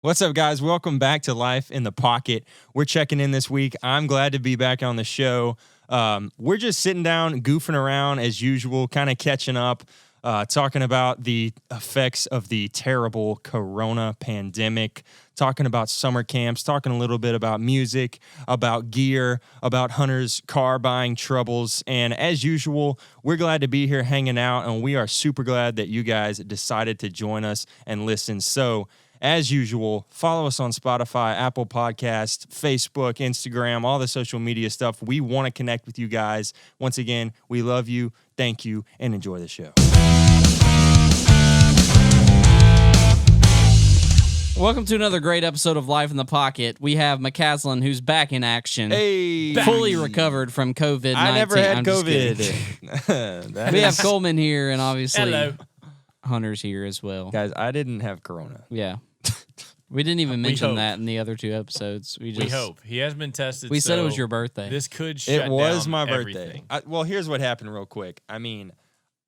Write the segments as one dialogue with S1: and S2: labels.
S1: What's up, guys? Welcome back to Life in the Pocket. We're checking in this week. I'm glad to be back on the show. We're just sitting down, goofing around as usual, kind of catching up, talking about the effects of the terrible corona pandemic, talking about summer camps, talking a little bit about music, about gear, about Hunter's car buying troubles. And as usual, we're glad to be here hanging out, and we are super glad that you guys decided to join us and listen. So, as usual, follow us on Spotify, Apple Podcasts, Facebook, Instagram, all the social media stuff. We want to connect with you guys. Once again, we love you, thank you, and enjoy the show.
S2: Welcome to another great episode of Life in the Pocket. We have McCaslin, who's back in action.
S1: Hey!
S2: Fully recovered from COVID-19.
S1: I never had
S2: I'm
S1: COVID.
S2: We have Coleman here, and obviously
S3: Hello.
S2: Hunter's here as well.
S1: Guys, I didn't have corona.
S2: Yeah. We didn't even mention
S3: hope.
S2: that in the other two episodes.
S3: We hope. He has been tested.
S2: We said it was
S3: so
S2: your birthday.
S3: This could shut
S1: It was
S3: down
S1: my birthday.
S3: everything.
S1: Well, here's what happened real quick. I mean,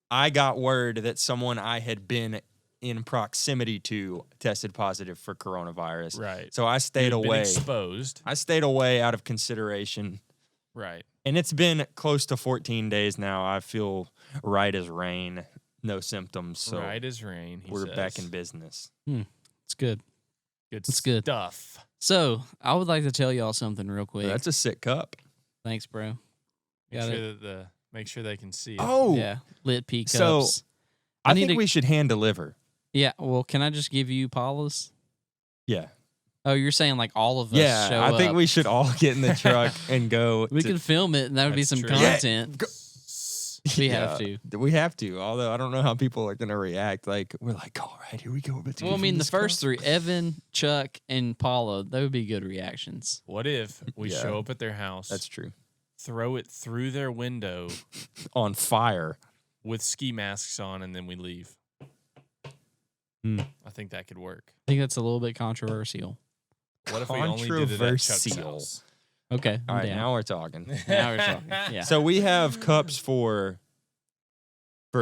S1: I got word that someone I had been in proximity to tested positive for coronavirus.
S3: Right.
S1: So I stayed
S3: You've been
S1: away.
S3: exposed.
S1: I stayed away out of consideration.
S3: Right.
S1: And it's been close to 14 days now. I feel right as rain, no symptoms. So
S3: right as rain.
S1: we're back in business.
S2: It's good.
S3: It's
S2: good.
S3: stuff.
S2: So, I would like to tell y'all something real quick.
S1: That's a sick cup.
S2: Thanks, bro.
S3: Make
S2: Got
S3: sure that make sure they can see it.
S1: Oh,
S2: Yeah. LITP cups.
S1: So, I
S2: need
S1: think
S2: to-
S1: we should hand deliver.
S2: Yeah, well, can I just give you Paula's?
S1: Yeah.
S2: Oh, you're saying like all of us
S1: Yeah,
S2: show
S1: I think
S2: up.
S1: we should all get in the truck and go.
S2: We
S1: to-
S2: could film it, and that would be
S3: That's
S2: some
S3: true.
S2: content. We
S1: Yeah,
S2: have to.
S1: We have to. Although I don't know how people are going to react. Like, we're like, all right, here we go. We're about to
S2: Well, I
S1: give
S2: mean,
S1: them
S2: the
S1: this
S2: first
S1: cup.
S2: three, Evan, Chuck, and Paula, they would be good reactions.
S3: What if we
S1: Yeah.
S3: show up at their house,
S1: That's true.
S3: throw it through their window
S1: On fire.
S3: with ski masks on, and then we leave?
S1: Hmm.
S3: I think that could work.
S2: I think that's a little bit controversial.
S3: What if we only did it at Chuck's
S1: Controversial.
S3: house?
S2: Okay.
S1: All
S2: I'm
S1: right,
S2: down.
S1: now we're talking.
S2: Now we're talking. Yeah.
S1: So we have cups for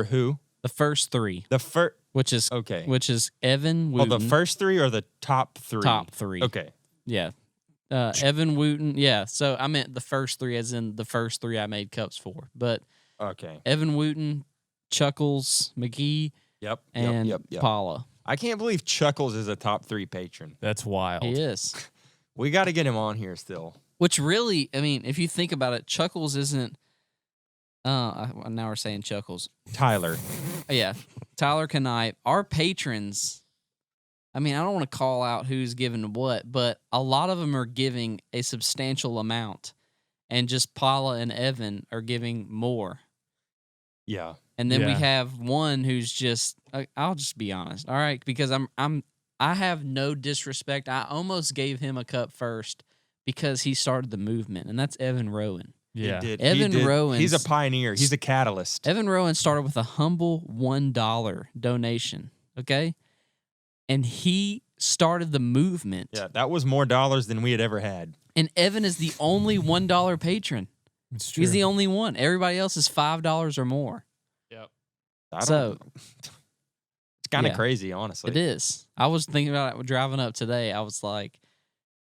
S1: who?
S2: The first three,
S1: The first.
S2: which is
S1: Okay.
S2: Evan
S1: Well,
S2: Wooten.
S1: the first three or the top three?
S2: top three.
S1: Okay.
S2: Yeah. Evan Wooten. Yeah. So I meant the first three, as in the first three I made cups for. But
S1: Okay.
S2: Evan Wooten, Chuckles, McGee,
S1: Yep.
S2: and
S1: yep.
S2: Paula.
S1: I can't believe Chuckles is a top 3 patron.
S3: That's wild.
S2: He is.
S1: We got to get him on here still.
S2: Which really, I mean, if you think about it, Chuckles isn't. Now we're saying Chuckles.
S1: Tyler.
S2: Yeah, Tyler Knipe. Our patrons. I mean, I don't want to call out who's giving what, but a lot of them are giving a substantial amount, and just Paula and Evan are giving more.
S1: Yeah.
S2: And then we
S3: Yeah.
S2: have one who's just. I'll just be honest, all right, because I have no disrespect. I almost gave him a cup first because he started the movement, and that's Evan Rowan.
S3: Yeah.
S1: He did.
S2: Evan
S1: he did.
S2: Rowan's-
S1: He's a pioneer. He's a catalyst.
S2: Evan Rowan started with a humble $1 donation, okay? And he started the movement.
S1: Yeah, that was more dollars than we had ever had.
S2: And Evan is the only $1 patron.
S3: It's true.
S2: He's the only one. Everybody else is $5 or more.
S1: I don't,
S2: So-
S1: it's kind of
S2: yeah.
S1: crazy, honestly.
S2: It is. I was thinking about it driving up today. I was like,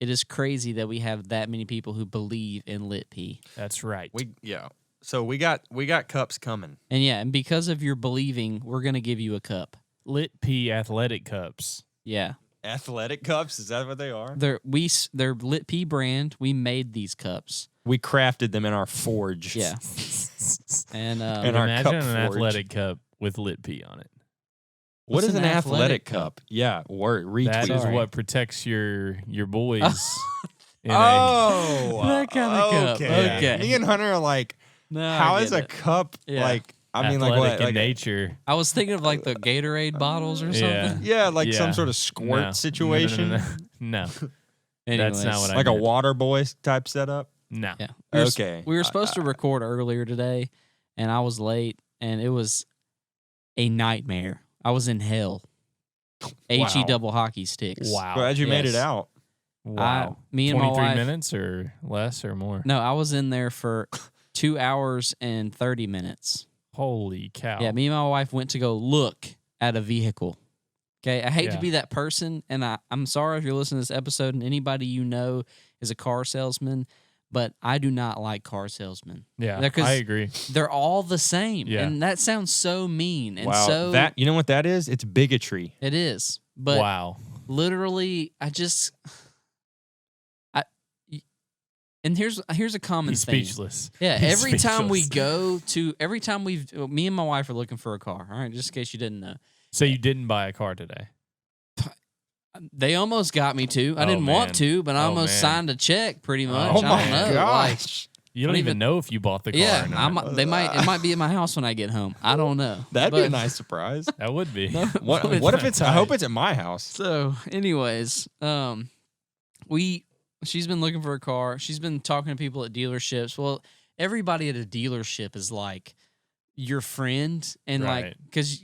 S2: it is crazy that we have that many people who believe in LITP.
S3: That's right.
S1: So we got cups coming.
S2: And yeah, and because of your believing, we're going to give you a cup.
S3: LITP athletic cups.
S2: Yeah.
S1: Athletic cups, is that what they are?
S2: They're LITP brand. We made these cups.
S1: We crafted them in our forge.
S2: Yeah. And
S1: In our
S3: Imagine
S1: cup
S3: an
S1: forge.
S3: athletic cup with LITP on it.
S1: What
S2: What's
S1: is
S2: an
S1: an
S2: athletic
S1: athletic
S2: cup?
S1: cup? Yeah, word. Retweet.
S3: That is
S2: Sorry.
S3: what protects your boys. in
S1: Oh,
S2: That kind of cup. Okay.
S1: Me and Hunter are like,
S2: no,
S1: how
S2: I
S1: is
S2: get
S1: a
S2: it.
S1: cup
S2: Yeah.
S1: like? I mean,
S3: athletic
S1: like what?
S3: in
S1: Like
S3: nature.
S2: I was thinking of like the Gatorade bottles or
S3: Yeah.
S2: something.
S1: yeah, like some
S3: Yeah.
S1: sort of squirt
S3: No.
S1: situation,
S3: No.
S2: Anyways,
S3: That's not what I
S1: like a
S3: meant.
S1: water boy type setup.
S3: No.
S2: Yeah.
S1: Okay.
S2: We were supposed to record earlier today, and I was late, and it was a nightmare. I was in hell. HE double hockey sticks.
S3: Wow.
S1: Glad you made it
S2: Yes.
S1: out.
S3: Wow.
S2: Me and my
S3: 23
S2: wife-
S3: minutes or less or more?
S2: No, I was in there for 2 hours and 30 minutes.
S3: Holy cow.
S2: Yeah, me and my wife went to go look at a vehicle Okay, I hate to
S3: Yeah.
S2: be that person, and I'm sorry if you're listening to this episode and anybody you know is a car salesman, but I do not like car salesmen.
S3: Yeah,
S2: Because
S3: I agree.
S2: they're all the same,
S3: Yeah.
S2: and that sounds so mean. And
S1: Wow,
S2: so
S1: that you know what that is? It's bigotry.
S2: it is. But
S3: Wow.
S2: literally, and here's a common
S3: He's
S2: thing.
S3: speechless.
S2: Yeah,
S3: He's
S2: every time
S3: speechless.
S2: me and my wife are looking for a car. All right, just in case you didn't know.
S3: So you didn't buy a car today?
S2: They almost got me to. I
S3: Oh,
S2: didn't
S3: man.
S2: want to, but I
S3: Oh,
S2: almost
S3: man.
S2: signed a check pretty much.
S3: Oh,
S2: I don't know.
S1: gosh.
S3: You don't even know if you bought the car
S2: Yeah,
S3: or not.
S2: it might be at my house when I get home. I don't know.
S1: That'd be a
S2: But-
S1: nice surprise.
S3: That would be.
S1: What if it's? I hope it's at my house.
S2: So, anyways, she's been looking for a car. She's been talking to people at dealerships. Well, everybody at a dealership is like your friend, and like
S3: Right.
S2: because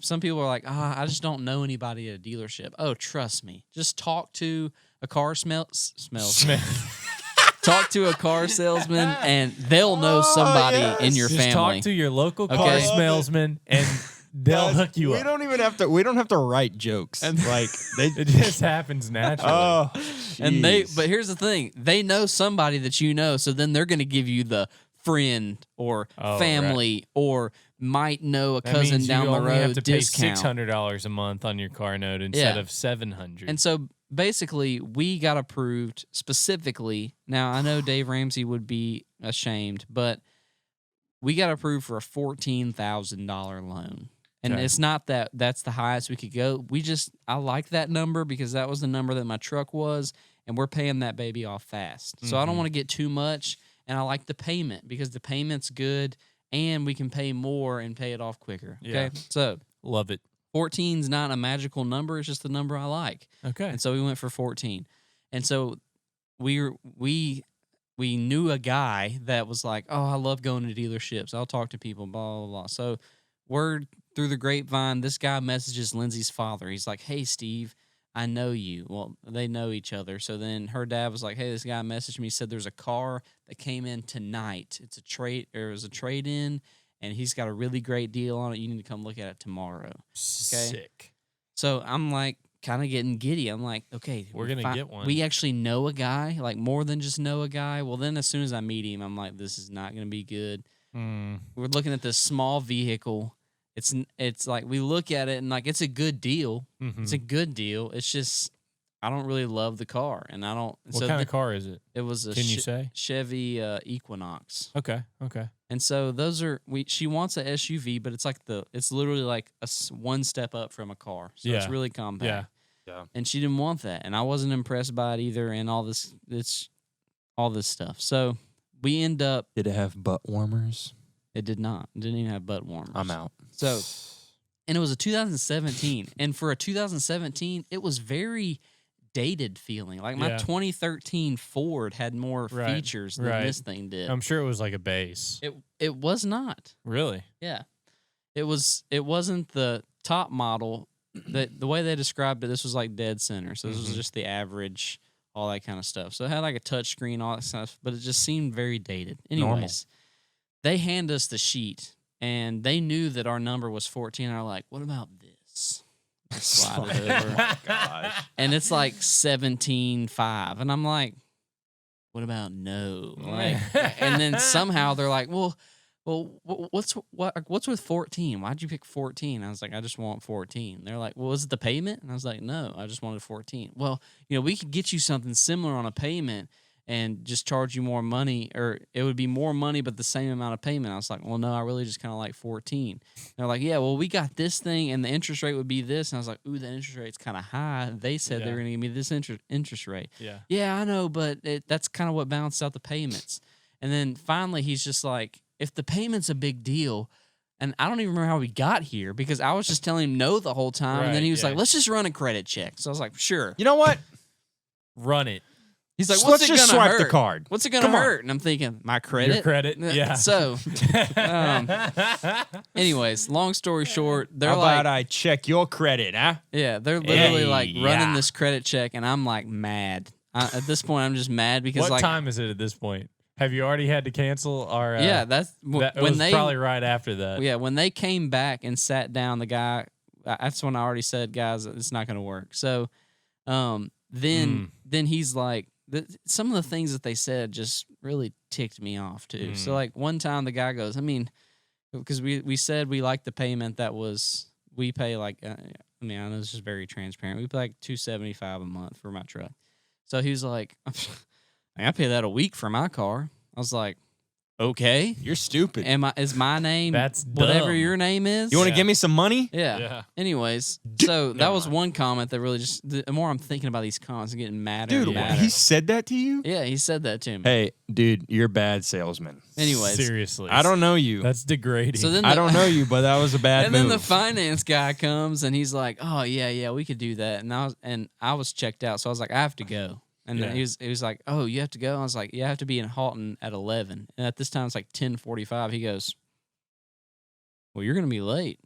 S2: some people are like, I just don't know anybody at a dealership. Oh, trust me, just talk to a car smells. Talk to a car salesman, and they'll know somebody in your
S3: Just
S2: family.
S3: talk to your local car
S2: Okay.
S3: salesman, and they'll
S1: Guys,
S3: hook you
S1: we
S3: up.
S1: don't even have to. We don't have to write jokes. Like they.
S3: It just happens naturally.
S1: Oh,
S2: And
S1: jeez.
S2: but here's the thing: they know somebody that you know, so then they're going to give you the friend or
S3: Oh,
S2: family or might know a
S3: That
S2: cousin
S3: means
S2: down
S3: you
S2: the
S3: only
S2: road
S3: have to pay
S2: discount.
S3: $600 a month on your car note instead
S2: Yeah.
S3: of $700.
S2: And so basically, we got approved specifically. Now I know Dave Ramsey would be ashamed, but we got approved for a $14,000 loan. And
S3: Okay.
S2: it's not that that's the highest we could go. I like that number because that was the number that my truck was, and we're paying that baby off fast. So I don't want to get too much, and I like the payment because the payment's good, and we can pay more and pay it off quicker. Okay,
S3: Yeah.
S2: so
S3: Love it.
S2: 14's not a magical number; it's just the number I like.
S3: Okay.
S2: And so we went for 14, and so we knew a guy that was like, oh, I love going to dealerships. I'll talk to people, blah blah blah. So word through the grapevine, this guy messages Lindsay's father. He's like, hey, Steve, I know you. Well, they know each other. So then her dad was like, hey, this guy messaged me, said there's a car that came in tonight. It was a trade-in, and he's got a really great deal on it. You need to come look at it tomorrow.
S3: Sick.
S2: So I'm like kind of getting giddy. I'm like, okay,
S3: We're going to get one.
S2: we actually know a guy, like more than just know a guy. Well, then as soon as I meet him, I'm like, this is not going to be good. We're looking at this small vehicle. It's like we look at it and like it's a good deal.
S3: Mhm.
S2: It's a good deal. It's just I don't really love the car, and I don't.
S3: What kind of car is it?
S2: It was a
S3: Can you say?
S2: Chevy Equinox,
S3: Okay.
S2: and so those are she wants a SUV, but it's literally like one step up from a car, so it's
S3: Yeah.
S2: really compact.
S3: Yeah.
S2: And she didn't want that, and I wasn't impressed by it either, and all this stuff. So we end up.
S1: Did it have butt warmers?
S2: It did not. It didn't even have butt warmers.
S1: I'm out.
S2: So, and it was a 2017, and for a 2017, it was very dated feeling. Like my
S3: Yeah.
S2: 2013 Ford had more
S3: Right,
S2: features than
S3: right.
S2: this thing did.
S3: I'm sure it was like a base.
S2: It was not.
S3: Really?
S2: Yeah, it wasn't the top model. The way they described it, this was like dead center. So this was just the average, all that kind of stuff. So it had like a touch screen, all that stuff, but it just seemed very dated. Anyways,
S1: Normal.
S2: they hand us the sheet, and they knew that our number was 14. And they're like, what about this? I slide it over.
S1: Gosh.
S2: And it's like 17.5. And I'm like, what about no? Like, and then somehow they're like, well, what's with 14? Why'd you pick 14? I was like, I just want 14. They're like, well, is it the payment? And I was like, no, I just wanted 14. Well, we could get you something similar on a payment and just charge you more money, or it would be more money but the same amount of payment. I was like, well, no, I really just kind of like 14. They're like, yeah, well, we got this thing, and the interest rate would be this. And I was like, ooh, the interest rate's kind of high. They said they were going to give me this interest rate.
S3: Yeah.
S2: Yeah, I know, but that's kind of what balanced out the payments. And then finally, he's just like, if the payment's a big deal, and I don't even remember how we got here because I was just telling him no the whole time. And then
S3: Right,
S2: he was
S3: yeah.
S2: like, let's just run a credit check. So I was like, sure.
S1: You know what?
S3: Run it.
S2: He's like,
S1: So
S2: what's
S1: let's
S2: it
S1: just
S2: gonna
S1: swipe
S2: hurt?
S1: the card.
S2: What's it gonna
S1: Come on.
S2: hurt? And I'm thinking, my credit.
S3: Your credit. Yeah.
S2: So, anyways, long story short, they're
S1: How
S2: like,
S1: about I check your credit, huh?
S2: yeah, they're literally like
S1: Hey,
S2: running
S1: yeah.
S2: this credit check, and I'm like mad. At this point, I'm just mad because
S3: What
S2: like,
S3: time is it at this point? Have you already had to cancel? Or
S2: yeah, that's
S3: that
S2: when
S3: was
S2: they
S3: probably right after that.
S2: yeah when they came back and sat down. The guy that's when I already said, guys, it's not going to work. So then he's like, some of the things that they said just really ticked me off too. So like one time the guy goes, I mean, because we said we like the payment that we pay like, I know this is very transparent. We pay like $275 a month for my truck. So he was like, I pay that a week for my car. I was like, okay,
S1: You're stupid.
S2: Is my name
S3: That's
S2: whatever
S3: dumb.
S2: your name is?
S1: You want to give me some money?
S2: Yeah. Anyways, so that was
S1: mind.
S2: one comment that really just, the more I'm thinking about these comments, I'm getting madder
S1: Dude,
S2: and madder.
S1: he said that to you?
S2: Yeah, he said that to me.
S1: Hey, dude, you're a bad salesman.
S2: Anyways,
S3: Seriously.
S1: I don't know you.
S3: That's degrading.
S2: so then
S1: I don't know you, but that was a bad
S2: and
S1: move.
S2: then the finance guy comes and he's like, "Oh yeah, we could do that." And I was checked out, so I was like, "I have to go." And then he was like, "Oh, you have to go?" I was like, "Yeah, I have to be in Halton at 11." And at this time it's like 10:45. He goes, "Well, you're gonna be late."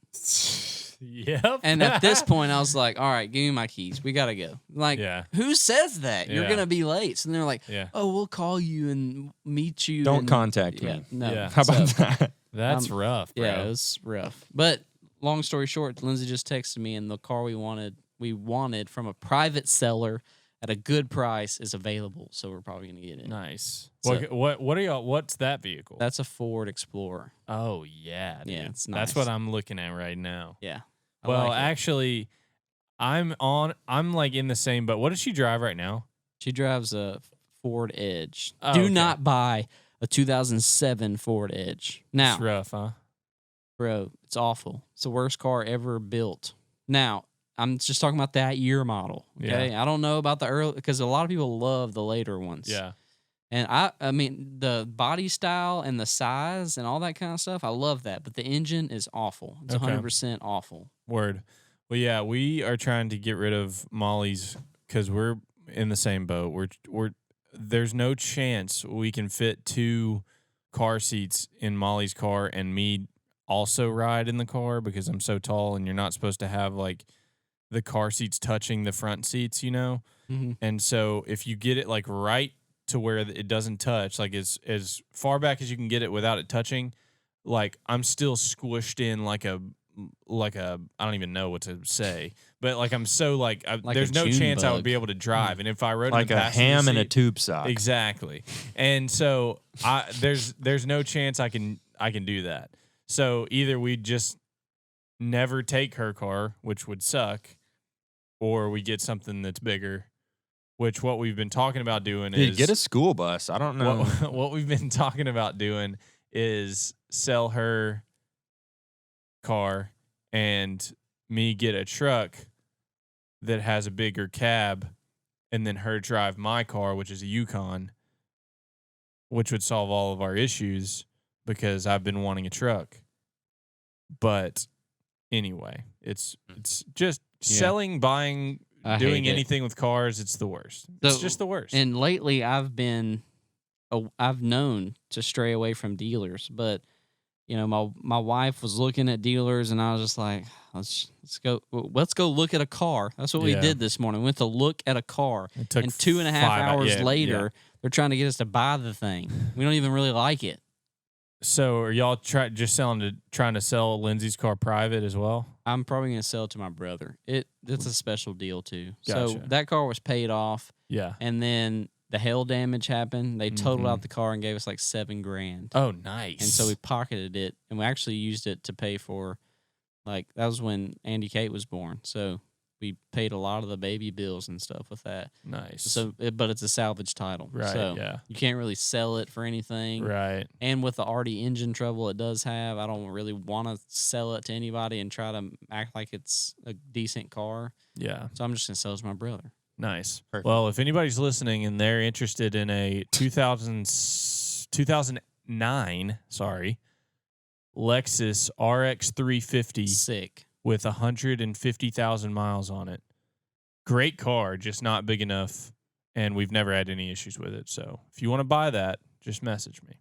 S3: Yep.
S2: And at this point, I was like, "All right, give me my keys. We gotta go." Like, who says that you're gonna be late? So they're like, "Oh, we'll call you and meet you."
S1: Don't contact me.
S2: No.
S3: Yeah.
S1: How about that?
S3: That's rough, bro.
S2: Yeah, it was rough. But long story short, Lindsay just texted me, and the car we wanted from a private seller at a good price is available. So we're probably gonna get it.
S3: Nice.
S2: So-
S3: What are y'all? What's that vehicle?
S2: That's a Ford Explorer.
S3: Oh yeah, dude.
S2: Yeah, it's
S3: That's
S2: nice.
S3: what I'm looking at right now.
S2: Yeah. I
S3: Well,
S2: like it.
S3: actually, I'm like in the same boat. What does she drive right now?
S2: She drives a Ford Edge.
S3: Oh,
S2: Do
S3: okay.
S2: not buy a 2007 Ford Edge. Now,
S3: It's rough, huh?
S2: bro, it's awful. It's the worst car ever built. Now, I'm just talking about that year model. Okay, I don't know about the early, because a lot of people love the later ones.
S3: Yeah.
S2: And I mean, the body style and the size and all that kind of stuff, I love that. But the engine is awful. It's
S3: Okay.
S2: 100% awful.
S3: Word. Well, yeah, we are trying to get rid of Molly's because we're in the same boat. There's no chance we can fit 2 car seats in Molly's car and me also ride in the car because I'm so tall and you're not supposed to have like the car seats touching the front seats, you know?
S2: Mm-hmm.
S3: And so if you get it like right to where it doesn't touch, like as far back as you can get it without it touching, like I'm still squished in like a I don't even know what to say, but like I'm so like,
S2: Like
S3: there's
S2: a
S3: no
S2: June
S3: chance I would
S2: bug.
S3: be able to drive. And if I rode
S1: Like
S3: in the
S1: a
S3: passenger
S1: ham in a
S3: seat-
S1: tube sock.
S3: Exactly. And so there's no chance I can do that. So either we just never take her car, which would suck, or we get something that's bigger, which what we've been talking about doing
S1: Dude,
S3: is
S1: get a school bus. I don't know.
S3: what we've been talking about doing is sell her car and me get a truck that has a bigger cab and then her drive my car, which is a Yukon, which would solve all of our issues because I've been wanting a truck. But anyway, it's just selling, buying,
S2: I
S3: doing
S2: hate it.
S3: anything with cars. It's the worst. It's
S2: So-
S3: just the worst.
S2: And lately, I've known to stray away from dealers, but you know, my wife was looking at dealers, and I was just like, let's go look at a car. That's what we
S3: Yeah.
S2: did this morning. We went to look at a car,
S3: It took
S2: and 2.5
S3: 5
S2: hours
S3: yeah,
S2: later, they're trying to get us to buy the thing. We don't even really like it.
S3: So are y'all trying to sell Lindsay's car private as well?
S2: I'm probably gonna sell it to my brother. It's a special deal too. So
S3: Gotcha.
S2: that car was paid off,
S3: Yeah.
S2: and then the hail damage happened. They totaled
S3: Mhm.
S2: out the car and gave us like $7,000.
S3: Oh, nice.
S2: And so we pocketed it, and we actually used it to pay for, like, that was when Andy Kate was born. So we paid a lot of the baby bills and stuff with that.
S3: nice.
S2: So, but it's a salvage title.
S3: Right,
S2: So
S3: yeah.
S2: you can't really sell it for anything.
S3: Right.
S2: And with the already engine trouble it does have, I don't really want to sell it to anybody and try to act like it's a decent car.
S3: Yeah.
S2: So I'm just going to sell it to my brother.
S3: Nice.
S1: Perfect.
S3: Well, if anybody's listening and they're interested in a 2009, Lexus RX 350
S2: Sick.
S3: with 150,000 miles on it. Great car, just not big enough, and we've never had any issues with it. So if you want to buy that, just message me.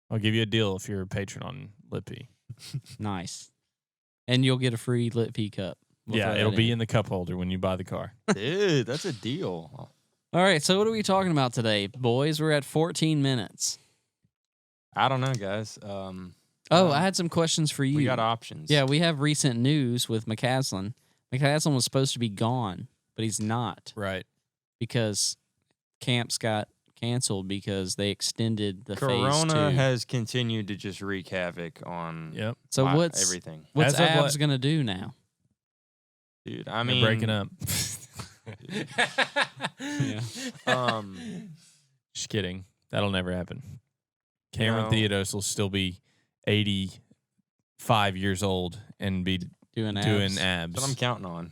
S3: I'll give you a deal if you're a patron on LITP.
S2: Nice. And you'll get a free LITP cup. We'll
S3: Yeah,
S2: throw
S3: it'll
S2: that
S3: be in the cup holder when you buy the car.
S1: Dude, that's a deal.
S2: All right, so what are we talking about today, boys? We're at 14 minutes.
S1: I don't know, guys.
S2: Oh, I had some questions for you.
S1: We got options.
S2: Yeah, we have recent news with McCaslin. McCaslin was supposed to be gone, but he's not
S3: Right.
S2: because camps got canceled because they extended the phase 2.
S1: Corona has continued to just wreak havoc on
S2: So what's
S1: everything.
S2: What's
S3: As of
S2: Avs
S3: what-
S2: gonna do now?
S1: Dude, I
S3: They're
S1: mean,
S3: breaking up.
S2: Yeah.
S3: Just kidding. That'll never happen. Cameron
S1: No.
S3: Theodos will still be 85 years old and be
S2: Doing
S3: doing
S2: abs.
S3: abs.
S1: That's what I'm counting on.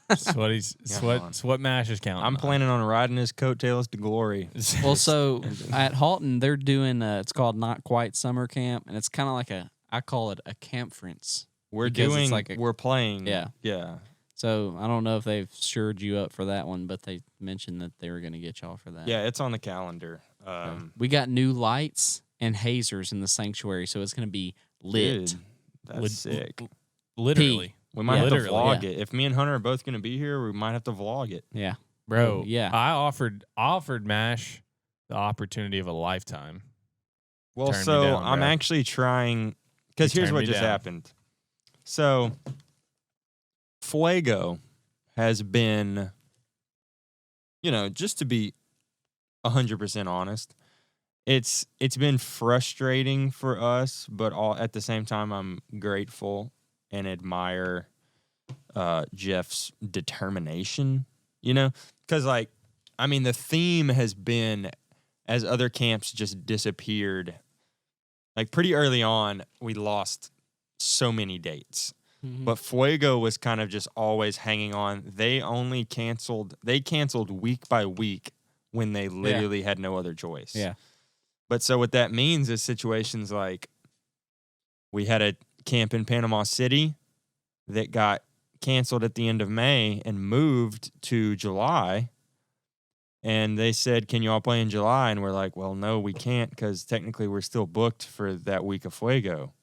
S3: That's what he's.
S1: Yeah,
S3: It's what Mash is counting.
S1: I'm
S3: on.
S1: planning on riding his coattails to glory.
S2: Well, so at Halton, they're doing it's called Not Quite Summer Camp, and it's kind of like I call it a campference.
S1: We're
S2: Because it's
S1: doing,
S2: like
S1: we're playing.
S2: Yeah.
S1: Yeah.
S2: So I don't know if they've shored you up for that one, but they mentioned that they were going to get y'all for that.
S1: Yeah, it's on the calendar.
S2: We got new lights and hazers in the sanctuary, so it's going to be lit.
S1: Dude, that's
S3: Lit-
S1: sick.
S3: Literally,
S1: We might
S2: Yeah.
S1: have to
S3: Literally,
S1: vlog
S2: yeah.
S1: it. If me and Hunter are both going to be here, we might have to vlog it.
S2: Yeah.
S3: bro.
S2: Yeah.
S3: I offered Mash the opportunity of a lifetime.
S1: Well,
S3: Turned me
S1: so
S3: down,
S1: I'm
S3: bro.
S1: actually trying, because
S3: He
S1: here's
S3: turned
S1: what
S3: me
S1: just
S3: down.
S1: happened. So, Fuego has been, just to be 100% honest, it's been frustrating for us, but at the same time, I'm grateful and admire Jeff's determination, because the theme has been, as other camps just disappeared, like pretty early on, we lost so many dates. But Fuego was kind of just always hanging on. They canceled week by week when they literally had no other choice.
S2: Yeah.
S1: But so what that means is situations like we had a camp in Panama City that got canceled at the end of May and moved to July. And they said, can you all play in July? And we're like, well, no, we can't because technically we're still booked for that week of Fuego.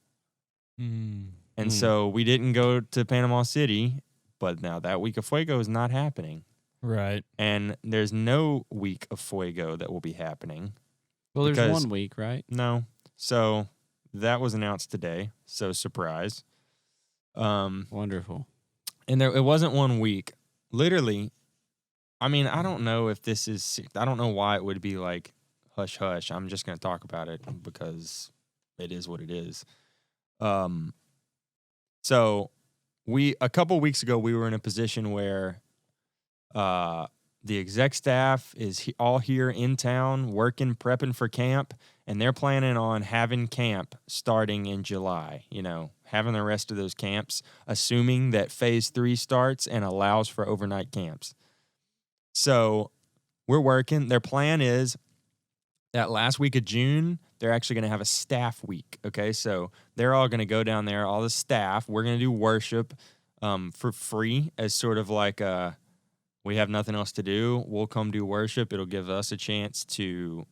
S1: And so we didn't go to Panama City, but now that week of Fuego is not happening.
S3: Right.
S1: And there's no week of Fuego that will be happening.
S2: Well, there's
S1: because-
S2: 1 week, right?
S1: No. So that was announced today. So surprise.
S2: Wonderful.
S1: And it wasn't 1 week. Literally, I don't know if I don't know why it would be like hush hush. I'm just going to talk about it because it is what it is. So a couple weeks ago, we were in a position where the exec staff is all here in town working, prepping for camp, and they're planning on having camp starting in July, having the rest of those camps, assuming that phase 3 starts and allows for overnight camps. So we're working. Their plan is that last week of June, they're actually going to have a staff week. Okay, so they're all going to go down there, all the staff. We're going to do worship for free as sort of like we have nothing else to do. We'll come do worship. It'll give us a chance to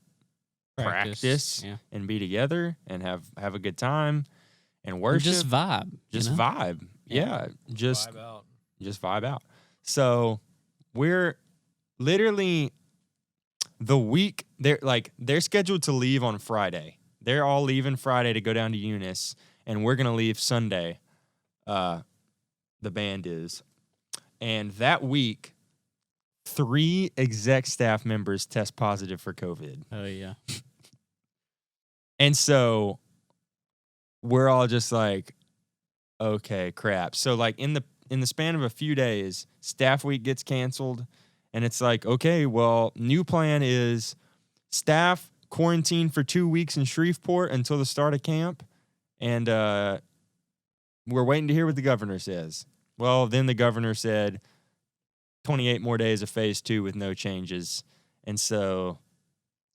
S1: practice
S2: Yeah.
S1: and be together and have a good time and
S2: Or
S1: worship.
S2: just vibe.
S1: Vibe. Yeah. Just vibe out. So we're literally the week they're scheduled to leave on Friday. They're all leaving Friday to go down to Eunice, and we're gonna leave Sunday. The band is. And that week, 3 exec staff members test positive for COVID.
S2: Oh, yeah.
S1: And so we're all just like, okay, crap. So like in the span of a few days, staff week gets canceled, and it's like, okay, well, new plan is staff quarantine for 2 weeks in Shreveport until the start of camp, and we're waiting to hear what the governor says. Well, then the governor said 28 more days of phase 2 with no changes, and so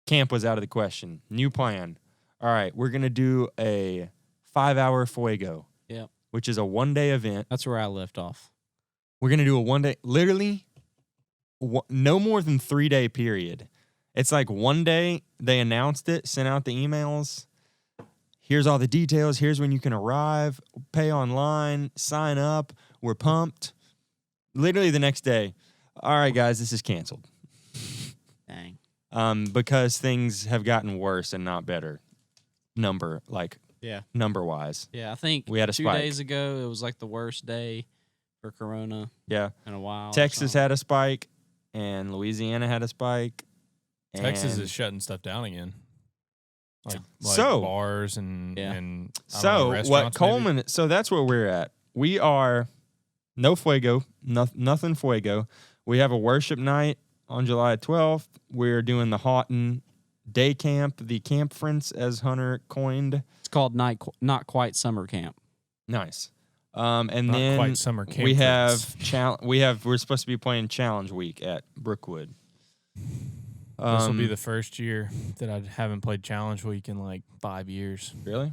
S1: camp was out of the question. New plan. All right, we're going to do a 5-hour Fuego.
S2: Yep.
S1: Which is a 1-day event.
S2: That's where I left off.
S1: We're going to do a 1-day, literally no more than 3-day period. It's like 1 day they announced it, sent out the emails. Here's all the details. Here's when you can arrive, pay online, sign up. We're pumped. Literally the next day, all right, guys, this is canceled.
S2: Dang.
S1: Because things have gotten worse and not better.
S2: Yeah.
S1: number wise.
S2: Yeah, I think
S1: We had a
S2: 2
S1: spike.
S2: days ago it was like the worst day for Corona
S1: Yeah.
S2: in a while. or
S1: Texas
S2: something.
S1: had a spike, and Louisiana had a spike.
S3: Texas
S1: and
S3: is shutting stuff down again. Like
S1: So-
S3: bars and
S2: Yeah.
S3: and I don't know,
S1: So what
S3: restaurants maybe?
S1: Coleman? So that's where we're at. We are no fuego, nothing fuego. We have a worship night on July 12th. We're doing the Houghton Day Camp, the Campference, as Hunter coined.
S2: It's called Not Quite Summer Camp.
S1: Nice. And
S3: Not
S1: then
S3: quite summer camp.
S1: we have we're supposed to be playing Challenge Week at Brookwood.
S3: This will be the first year that I haven't played Challenge Week in like 5 years.
S1: really.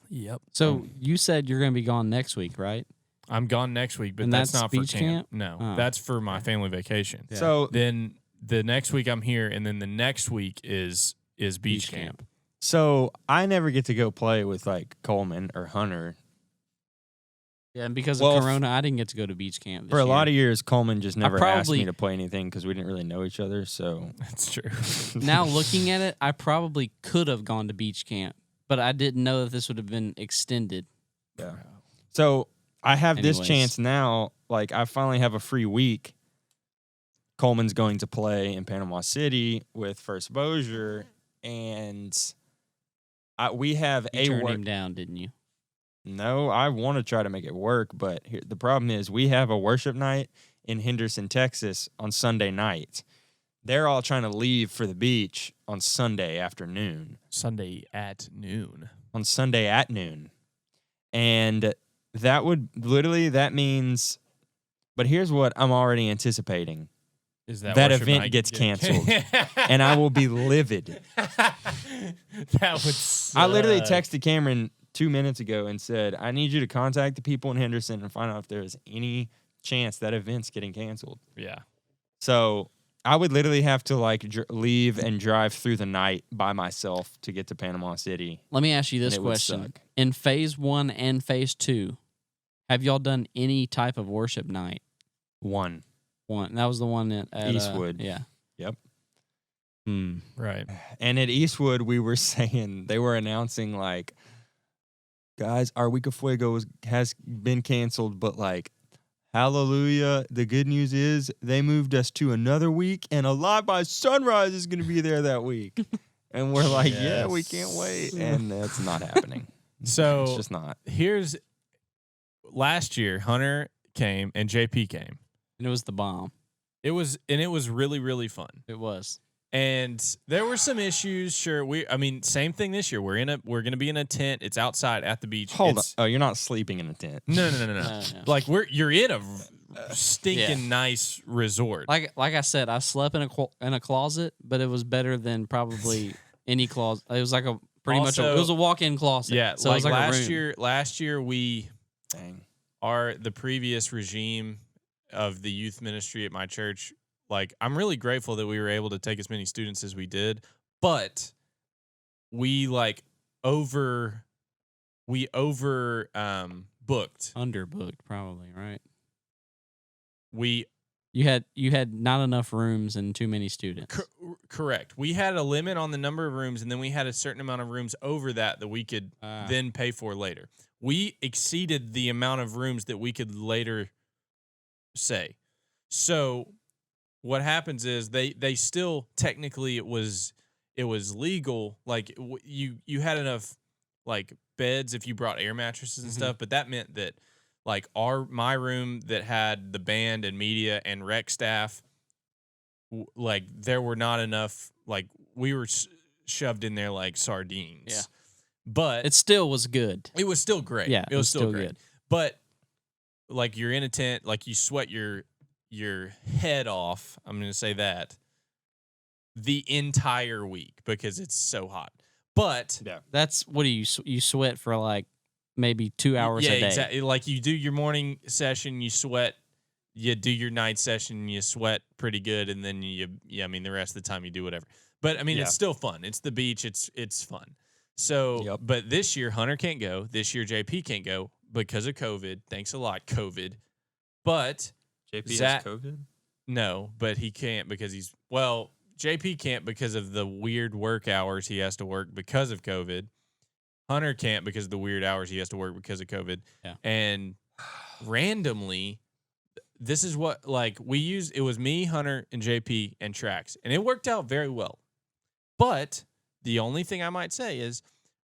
S3: Yep.
S2: So you said you're going to be gone next week, right?
S3: I'm gone next week, but
S2: And
S3: that's
S2: that's
S3: not for
S2: beach
S3: camp.
S2: camp?
S3: No,
S2: Oh.
S3: that's for my family vacation.
S2: Yeah.
S1: So
S3: Then the next week I'm here, and then the next week is beach camp.
S1: So I never get to go play with like Coleman or Hunter.
S2: Yeah, and because
S1: Well,
S2: of Corona, I didn't get to go to beach camp.
S1: For a lot of years, Coleman just never asked
S2: probably-
S1: me to play anything because we didn't really know each other. So
S3: That's true.
S2: Now looking at it, I probably could have gone to beach camp, but I didn't know that this would have been extended.
S1: yeah. So I have this
S2: Anyways.
S1: chance now. Like I finally have a free week. Coleman's going to play in Panama City with First Bossier, and we have
S2: You
S1: a
S2: turned
S1: work.
S2: him down, didn't you?
S1: No, I want to try to make it work, but here, the problem is we have a worship night in Henderson, Texas on Sunday night. They're all trying to leave for the beach on Sunday afternoon,
S3: Sunday at noon.
S1: on Sunday at noon. And that means, but here's what I'm already anticipating.
S3: Is
S1: That
S3: worship
S1: event
S3: night
S1: gets
S3: get-
S1: canceled, and I will be livid.
S3: That would
S1: I literally
S3: suck.
S1: texted Cameron 2 minutes ago and said, I need you to contact the people in Henderson and find out if there is any chance that event's getting canceled.
S3: Yeah.
S1: So I would literally have to like leave and drive through the night by myself to get to Panama City.
S2: Let me ask you this
S1: And it would
S2: question.
S1: suck.
S2: In phase 1 and phase 2, have y'all done any type of worship night?
S1: One.
S2: That was the one at
S1: Eastwood.
S2: yeah.
S1: Yep.
S3: Right.
S1: And at Eastwood, we were saying, they were announcing like, guys, our week of Fuego has been canceled, but like, hallelujah. The good news is they moved us to another week, and Alive by Sunrise is going to be there that week. And we're like, yeah, we can't wait. And that's not happening.
S3: So
S1: It's just not.
S3: here's last year, Hunter came and JP came.
S2: And it was the bomb.
S3: It was really, really fun.
S2: It was.
S3: And there were some issues. Sure, same thing this year. We're gonna be in a tent. It's outside at the beach.
S1: Hold on.
S3: It's-
S1: Oh, you're not sleeping in a tent.
S3: No.
S2: No.
S3: Like you're in a stinking nice resort.
S2: Like I said, I slept in a closet, but it was better than probably any closet. It was like it was a walk-in closet.
S3: Yeah,
S2: so it was like a room.
S3: last year we
S1: Dang.
S3: the previous regime of the youth ministry at my church, like I'm really grateful that we were able to take as many students as we did, but we booked.
S2: Underbooked, probably, right?
S3: We
S2: You had not enough rooms and too many students.
S3: correct. We had a limit on the number of rooms, and then we had a certain amount of rooms over that we could then pay for later. We exceeded the amount of rooms that we could later say. So what happens is they still technically it was legal. Like you had enough like beds if you brought air mattresses and stuff, but that meant that like my room that had the band and media and rec staff, like there were not enough. Like we were shoved in there like sardines.
S2: Yeah.
S3: But
S2: It still was good.
S3: it was still great.
S2: Yeah,
S3: it was still great.
S2: good.
S3: But like you're in a tent, like you sweat your head off. I'm going to say that the entire week because it's so hot. But
S1: Yeah.
S2: That's what do you sweat for like maybe 2 hours a day.
S3: exactly. Like you do your morning session, you sweat. You do your night session, you sweat pretty good, and then the rest of the time you do whatever. But I mean, it's still fun. It's the beach. It's fun. So, but this year Hunter can't go. This year JP can't go because of COVID. Thanks a lot, COVID. But
S1: JP
S3: Zach-
S1: has COVID?
S3: no, but he can't because JP can't because of the weird work hours he has to work because of COVID. Hunter can't because of the weird hours he has to work because of COVID.
S2: Yeah.
S3: And randomly, this is what it was me, Hunter, and JP and Trax, and it worked out very well. But the only thing I might say is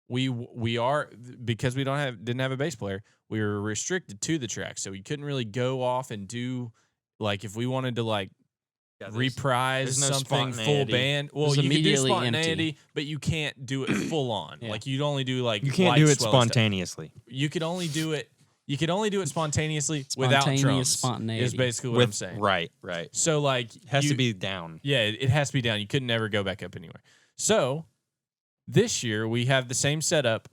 S3: we are, because we didn't have a bass player, we were restricted to the track, so we couldn't really go off and do if we wanted to reprise
S1: no
S3: something full
S1: spontaneity.
S3: band. Well,
S2: It's
S3: you can do
S2: immediately
S3: spontaneity,
S2: empty.
S3: but you can't do it full on.
S2: Yeah.
S3: You'd only do
S1: You can't do
S3: light
S1: it
S3: swell and stuff.
S1: spontaneously.
S3: You could only do it. You could only do it spontaneously without
S2: Spontaneous
S3: drums.
S2: spontaneity.
S3: Is basically what I'm saying.
S1: Right.
S3: So
S1: It has to be down.
S3: Yeah, it has to be down. You could never go back up anywhere. So this year we have the same setup,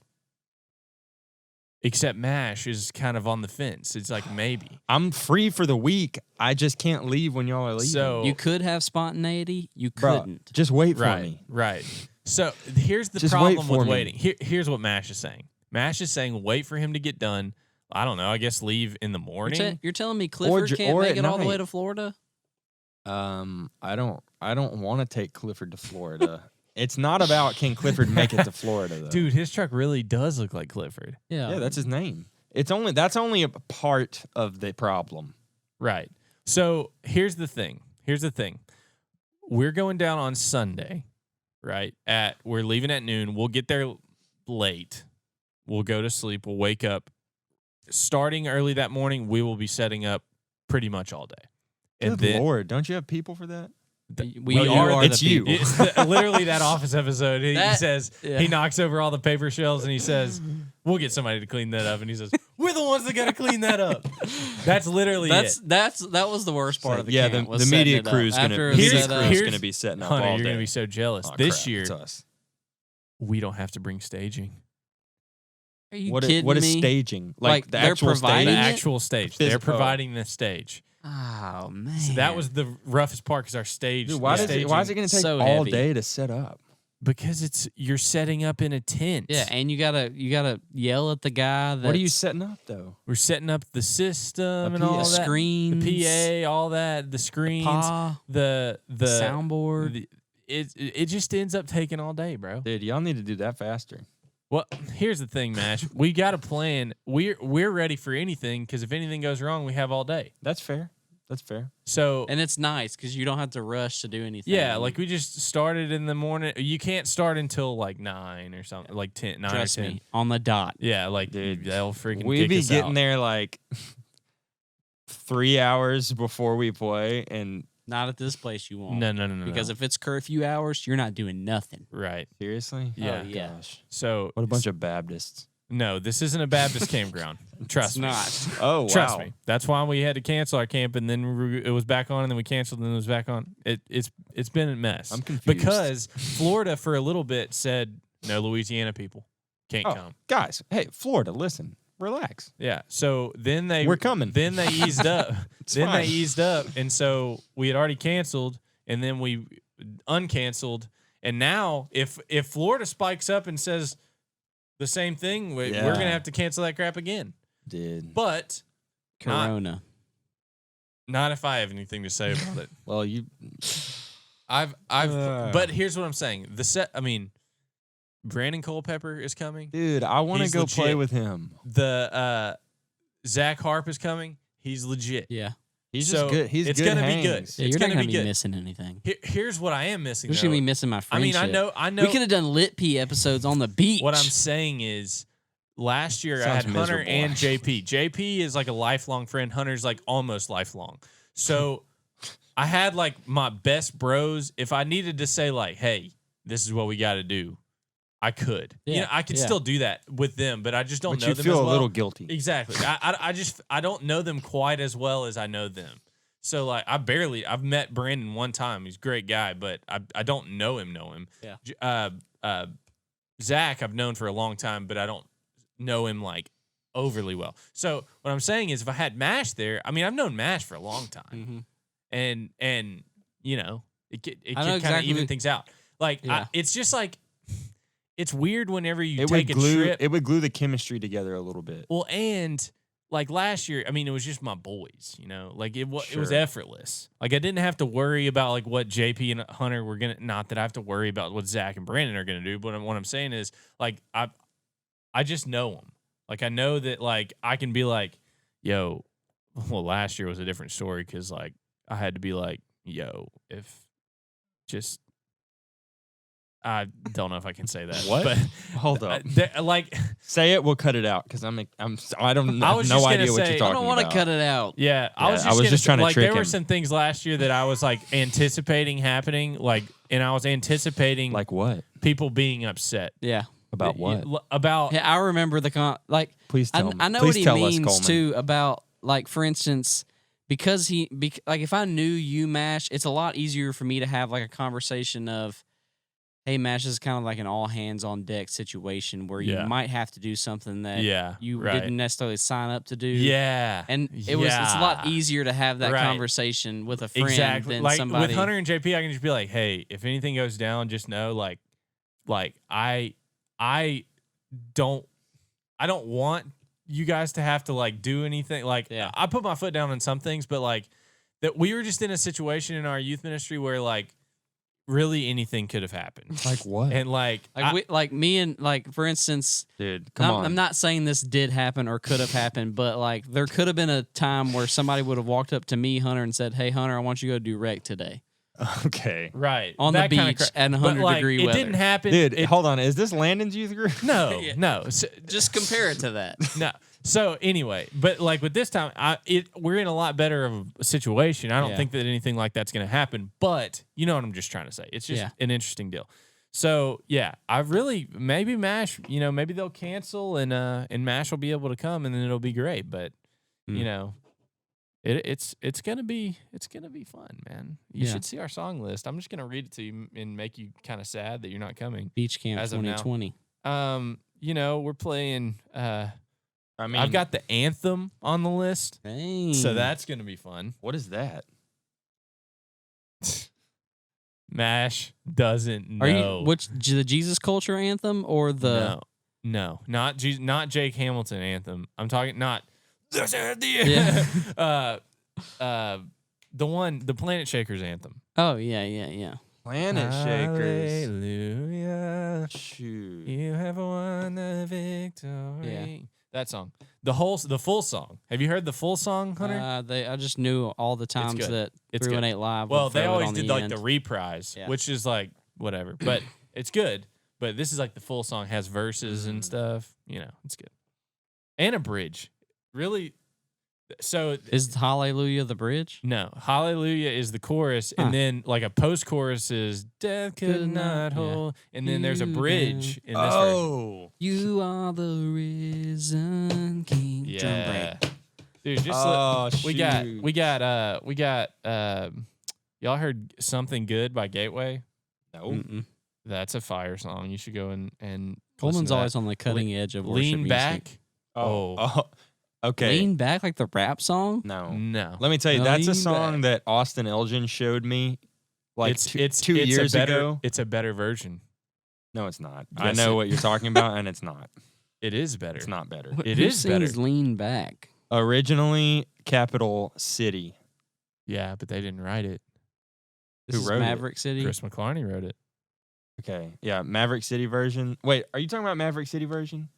S3: except Mash is kind of on the fence. It's like maybe.
S1: I'm free for the week. I just can't leave when y'all are leaving.
S3: So
S2: You could have spontaneity. You
S1: Bruh,
S2: couldn't.
S1: just wait for me.
S3: Right. So here's the
S1: Just wait
S3: problem
S1: for
S3: with
S1: me.
S3: waiting. Here's what Mash is saying. Mash is saying wait for him to get done. I don't know. I guess leave in the morning.
S2: You're telling me Clifford can't
S1: or
S2: make
S1: at
S2: it all the way
S1: night.
S2: to Florida?
S1: I don't want to take Clifford to Florida. It's not about can Clifford make it to Florida though.
S3: Dude, his truck really does look like Clifford.
S1: Yeah, that's his name. That's only a part of the problem.
S3: Right. So here's the thing. We're going down on Sunday, right? We're leaving at noon. We'll get there late. We'll go to sleep. We'll wake up. Starting early that morning, we will be setting up pretty much all day. And
S1: Good
S3: then
S1: Lord, don't you have people for that?
S2: We
S3: Well,
S2: are
S1: it's
S2: the
S1: you.
S2: people.
S3: It's literally that Office episode. He
S2: That-
S3: says,
S2: yeah.
S3: he knocks over all the paper shelves and he says, we'll get somebody to clean that up. And he says, we're the ones that got to clean that up. That's literally it.
S2: That was the worst part of the
S1: yeah,
S2: camp.
S1: the
S2: was
S1: media
S2: setting it up.
S1: crew's gonna
S2: After it was
S3: Here's-
S2: set up,
S3: here's-
S1: gonna be setting up
S3: Hunter,
S1: all
S3: you're
S1: day.
S3: going to be so jealous.
S1: Oh,
S3: This
S1: crap,
S3: year,
S1: it's us.
S3: we don't have to bring staging.
S2: Are you
S1: What
S2: kidding
S1: is
S2: me?
S1: staging?
S2: Like,
S1: the
S2: they're
S1: actual
S2: providing
S3: The
S1: stage?
S2: it?
S3: actual stage.
S1: Phys-
S3: They're
S1: oh.
S3: providing the stage.
S2: Oh man,
S3: So that was the roughest part because our stage.
S1: Dude, why
S3: the
S1: is it
S3: staging-
S1: going to take
S2: so
S1: all
S2: heavy.
S1: day to set up?
S3: Because you're setting up in a tent.
S2: yeah, and you gotta yell at the guy.
S1: What are you
S2: that's
S1: setting up though?
S3: We're setting up the system and
S1: PA.
S3: all that.
S2: screens,
S3: The PA, all that, the screens,
S2: PA,
S3: the
S2: soundboard?
S3: it just ends up taking all day, bro.
S1: Dude, y'all need to do that faster.
S3: Well, here's the thing, Mash. We got a plan. We're ready for anything because if anything goes wrong, we have all day.
S1: That's fair. That's fair.
S3: So
S2: And it's nice because you don't have to rush to do anything.
S3: yeah, we just started in the morning. You can't start until 9 or something, 10, 9
S2: Trust
S3: or 10.
S2: me, on the dot.
S3: Yeah,
S1: Dude,
S3: they'll freaking
S1: We
S3: kick
S1: be
S3: us
S1: getting
S3: out.
S1: there 3 hours before we play, and
S2: Not at this place you won't.
S3: No.
S2: Because if it's curfew hours, you're not doing nothing.
S3: right.
S1: seriously,
S3: Yeah.
S1: oh,
S2: yeah.
S1: gosh,
S3: So
S1: what a bunch of Baptists.
S3: no, this isn't a Baptist campground. Trust
S2: It's
S3: me.
S2: not.
S1: Oh, wow.
S3: Trust me. That's why we had to cancel our camp, and then it was back on, and then we canceled, and then it was back on. It's been a mess.
S1: I'm confused.
S3: Because Florida for a little bit said no Louisiana people can't
S1: Oh,
S3: come.
S1: guys, hey, Florida, listen, relax.
S3: Yeah. So then
S1: We're coming.
S3: Then they eased up. Then
S1: fine.
S3: they eased up, and so we had already canceled, and then we uncanceled, and now if Florida spikes up and says the same thing, we're
S1: Yeah.
S3: gonna have to cancel that crap again.
S1: Dude,
S3: But
S2: Corona.
S3: not if I have anything to say about it.
S1: well,
S3: I've but here's what I'm saying. Brandon Culpepper is coming.
S1: dude, I want to
S3: He's
S1: go play
S3: legit.
S1: with him.
S3: The Zach Harp is coming. He's legit.
S2: Yeah.
S1: He's
S3: So,
S1: just good. He's
S3: it's
S1: good
S3: gonna be
S1: hangs.
S3: good.
S2: Yeah,
S3: It's
S2: you're not
S3: gonna
S2: gonna
S3: be
S2: be
S3: good.
S2: missing anything.
S3: Here's what I am missing.
S2: You're just
S3: though.
S2: gonna be missing my
S3: I mean,
S2: friendship.
S3: I know.
S2: We could have done LITP episodes on the beach.
S3: What I'm saying is, last year I
S1: Sounds
S3: had Hunter
S1: miserable,
S3: and
S1: actually.
S3: JP. JP is like a lifelong friend. Hunter's like almost lifelong. So I had my best bros. If I needed to say hey, this is what we got to do, I could.
S2: Yeah,
S3: I could
S2: yeah.
S3: still do that with them, but I just don't
S1: But
S3: know
S1: you
S3: them
S1: feel
S3: as
S1: a
S3: well.
S1: little guilty.
S3: Exactly. I don't know them quite as well as I know them. So I've met Brandon one time. He's a great guy, but I don't know him.
S2: Yeah.
S3: Zach I've known for a long time, but I don't know him overly well. So what I'm saying is, if I had Mash there, I've known Mash for a long time,
S2: Mhm.
S3: and it
S2: I know
S3: could kind of
S2: exactly
S3: even
S2: what-
S3: things out.
S2: Yeah.
S3: It's just it's weird whenever you
S1: It
S3: take
S1: would
S3: a
S1: glue.
S3: trip.
S1: It would glue the chemistry together a little bit.
S3: Well, and last year, it was just my boys, it was
S1: Sure.
S3: effortless. I didn't have to worry about what JP and Hunter were gonna. Not that I have to worry about what Zach and Brandon are gonna do, but what I'm saying is I just know them. Like, I know that, like, I can be like, yo, well, last year was a different story because, like, I had to be like, yo, if just, I don't know if I can say that.
S1: What?
S3: But
S1: Hold up.
S3: like,
S1: Say it. We'll cut it out because I don't
S3: I
S1: have
S3: was
S1: no
S3: just gonna
S1: idea what
S3: say-
S1: you're
S2: I
S1: talking
S2: don't want to
S1: about.
S2: cut it out.
S3: yeah, I
S1: Yeah,
S3: was
S1: I was
S3: gonna
S1: just
S3: say,
S1: trying to
S3: like,
S1: trick
S3: there were
S1: him.
S3: some things last year that I was like anticipating happening, like, and I was anticipating
S1: Like what?
S3: people being upset
S2: Yeah.
S1: About what?
S3: About
S2: Yeah, I remember like
S1: Please tell me.
S2: I know
S1: Please
S2: what he
S1: tell us,
S2: means
S1: Coleman.
S2: too about, like, for instance, because like, if I knew you, Mash, it's a lot easier for me to have like a conversation of, hey, Mash, this is kind of like an all hands on deck situation where you
S3: Yeah.
S2: might have to do something that
S3: Yeah,
S2: you
S3: right.
S2: didn't necessarily sign up to do.
S3: yeah,
S2: And it's a lot easier to have that
S3: Right.
S2: conversation with a friend
S3: exactly.
S2: than
S3: Like
S2: somebody.
S3: with Hunter and JP, I can just be like, hey, if anything goes down, just know, like I don't want you guys to have to like do anything. Like,
S2: Yeah.
S3: I put my foot down on some things, but like that we were just in a situation in our youth ministry where like really anything could have happened.
S1: Like what?
S3: And like,
S2: Like me and, like, for instance,
S1: Dude, come on.
S2: I'm not saying this did happen or could have happened, but like there could have been a time where somebody would have walked up to me, Hunter, and said, "Hey, Hunter, I want you to go do rec today
S1: Okay.
S3: right
S2: on the
S3: that kinda
S2: beach at 100
S3: but, like,
S2: degree
S3: it
S2: weather."
S3: didn't happen,
S1: Dude,
S3: It-
S1: hold on. Is this Landon's youth group?
S3: no,
S2: Yeah.
S3: no. So,
S2: Just compare it to that.
S3: no. So anyway, but like with this time, we're in a lot better of a situation. I don't
S2: Yeah.
S3: think that anything like that's going to happen. But you know what I'm just trying to say. It's just
S2: Yeah.
S3: an interesting deal. So yeah, I really maybe Mash. You know, maybe they'll cancel and Mash will be able to come and then it'll be great. But you
S1: Mm.
S3: know, it's gonna be fun, man. You
S2: Yeah.
S3: should see our song list. I'm just gonna read it to you and make you kind of sad that you're not coming.
S2: Beach Camp
S3: As of now.
S2: 2020.
S3: You know, we're playing.
S1: I mean,
S3: I've got the anthem on the list,
S2: Dang.
S3: so that's gonna be fun.
S1: what is that?
S3: Mash doesn't know.
S2: Are you the Jesus Culture anthem or the?
S3: no, not Jake Hamilton anthem. I'm talking not.
S2: Yeah.
S3: The Planet Shakers anthem.
S2: Oh yeah.
S1: Planet Shakers.
S3: Hallelujah,
S1: Shoot.
S3: you have won the victory.
S2: Yeah.
S3: That song. The full song. Have you heard the full song, Hunter?
S2: I just knew all the times
S3: good.
S2: that
S3: It's
S2: 318 Live.
S3: Well,
S2: would
S3: they
S2: throw it
S3: always
S2: on
S3: did
S2: the
S3: like
S2: end.
S3: the reprise,
S2: Yeah.
S3: which is like whatever, but it's good. But this is like the full song, has verses and stuff. You know, it's good, and a bridge. Really, so
S2: Is Hallelujah the bridge?
S3: no, Hallelujah is the chorus,
S2: Huh.
S3: and then like a post chorus is Death could not hold, and then there's a
S2: You
S3: bridge in this version.
S1: Oh.
S2: You are the risen King. Drum
S3: Yeah,
S2: break.
S3: dude, just
S1: Oh,
S3: we got y'all heard Something Good by Gateway?
S1: No.
S2: Mm-mm.
S3: That's a fire song. You should go and
S2: Coleman's
S3: listen to
S2: always
S3: that.
S2: on the cutting edge of worship
S3: Lean
S2: music.
S3: Back.
S1: Oh. Okay.
S2: Lean back like the rap song.
S1: No.
S3: No.
S1: Let me tell you,
S2: No,
S1: that's a
S2: lean
S1: song that Austin Elgin showed me like two years ago.
S3: It's a better version.
S1: No, it's not. I
S3: Yes,
S1: know what you're talking about, and it's not.
S3: It is better.
S1: It's not better.
S3: It
S2: Who
S3: is better.
S2: sings Lean Back?
S1: Originally, Capital City.
S3: Yeah, but they didn't write it.
S2: This
S1: Who
S2: is
S1: wrote it?
S2: Maverick City.
S3: Chris McClarney wrote it.
S1: Okay. Yeah, Maverick City version. Wait, are you talking about Maverick City version?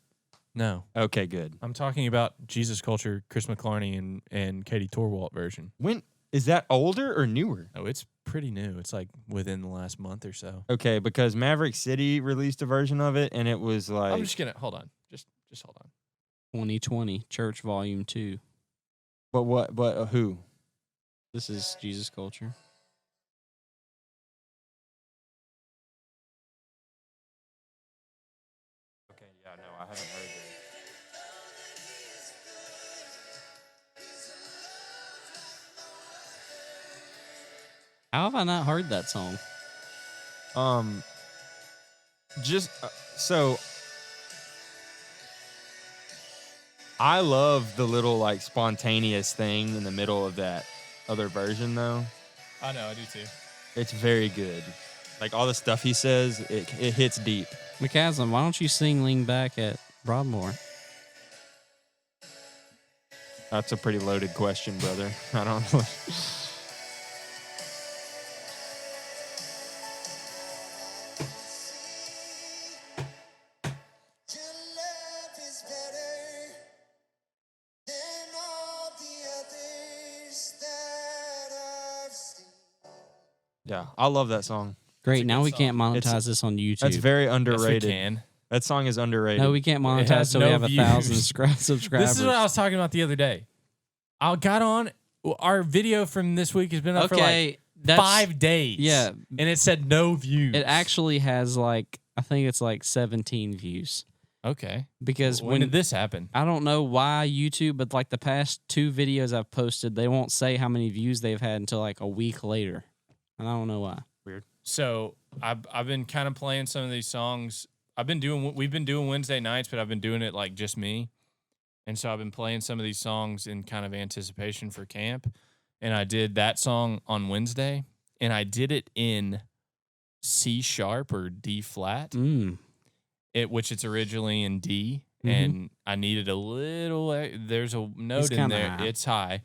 S3: No.
S1: Okay, good.
S3: I'm talking about Jesus Culture, Chris McClarney and Katie Torwalt version.
S1: When is that older or newer?
S3: Oh, it's pretty new. It's like within the last month or so.
S1: Okay, because Maverick City released a version of it, and it was like
S3: I'm just gonna hold on. Just hold on.
S2: 2020 Church Volume 2.
S1: But what? But who?
S2: This is Jesus Culture.
S1: Okay, yeah, no, I haven't heard this.
S2: How have I not heard that song?
S1: Just so I love the little like spontaneous thing in the middle of that other version though.
S3: I know, I do too.
S1: It's very good. Like all the stuff he says, it hits deep.
S2: McCaslam, why don't you sing Lean Back at Broadmoor?
S1: That's a pretty loaded question, brother. I don't know. Yeah, I love that song.
S2: Great.
S3: a
S2: Now
S3: good
S2: we
S3: song.
S2: can't monetize this on YouTube.
S1: That's very
S3: Yes, we
S1: underrated.
S3: can.
S1: That song is underrated.
S2: No, we can't monetize
S3: has
S2: till we
S3: no
S2: have 1,000
S3: views.
S2: subscribers.
S3: This is what I was talking about the other day. I got on. Our video from this week has been up for like
S2: that's
S3: 5 days.
S2: Yeah.
S3: And it said no views.
S2: It actually has like, I think it's like 17 views.
S3: Okay.
S2: Because
S3: When did this happen?
S2: I don't know why YouTube, but like the past 2 videos I've posted, they won't say how many views they've had until like a week later. And I don't know why.
S1: Weird.
S3: So I've been kind of playing some of these songs. We've been doing Wednesday nights, but I've been doing it like just me. And so I've been playing some of these songs in kind of anticipation for camp. And I did that song on Wednesday, and I did it in C sharp or D flat, which it's originally in D. And I needed a little, there's a note in there.
S2: High.
S3: It's high.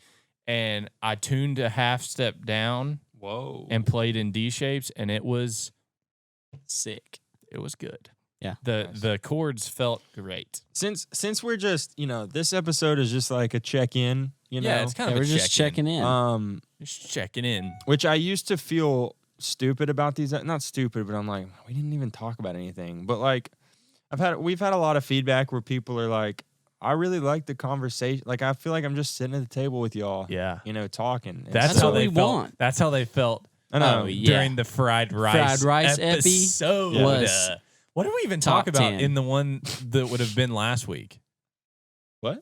S3: And I tuned a half step down.
S1: Whoa.
S3: And played in D shapes, and it was
S2: Sick.
S3: It was good.
S2: Yeah.
S3: The chords felt great.
S1: Since we're just, this episode is just like a check-in,
S3: Yeah, it's kind of
S2: we're
S3: a
S2: just checking in.
S3: Just checking in.
S1: Which I used to feel stupid about these. Not stupid, but I'm like, we didn't even talk about anything. But like, we've had a lot of feedback where people are like, I really like the conversation. Like, I feel like I'm just sitting at the table with y'all.
S3: Yeah.
S1: Talking.
S3: That's
S2: what
S3: how they
S2: we
S3: felt.
S2: want.
S3: That's how they felt.
S1: I know.
S3: During the fried rice episode.
S2: was
S3: what did we even
S2: top
S3: talk about
S2: 10.
S3: in the one that would have been last week?
S1: What?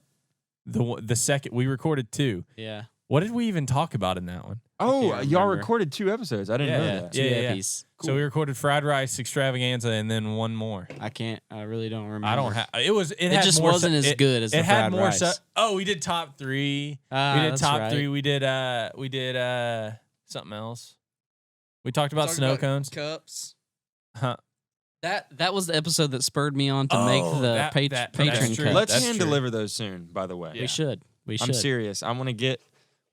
S3: The second we recorded 2.
S2: Yeah.
S3: What did we even talk about in that one?
S1: Oh,
S2: can't
S1: y'all
S2: remember.
S1: recorded 2 episodes. I didn't know that.
S2: Two
S3: Yeah.
S2: epis.
S3: So we recorded fried rice extravaganza and then one more.
S2: I really don't remember.
S3: I don't have. It
S2: It
S3: had
S2: just
S3: more
S2: wasn't as good as the
S3: it had
S2: fried
S3: more
S2: rice.
S3: we did top 3. We did
S2: that's
S3: top
S2: right.
S3: 3. We did something else. We talked about snow cones.
S2: Cups.
S3: Huh.
S2: That was the episode that spurred me on to make the
S3: that-
S2: patron
S3: that's true.
S2: cup.
S1: Let's
S3: That's
S1: hand
S3: true.
S1: deliver those soon, by the way.
S3: Yeah.
S2: We should.
S1: I'm serious. I want to get,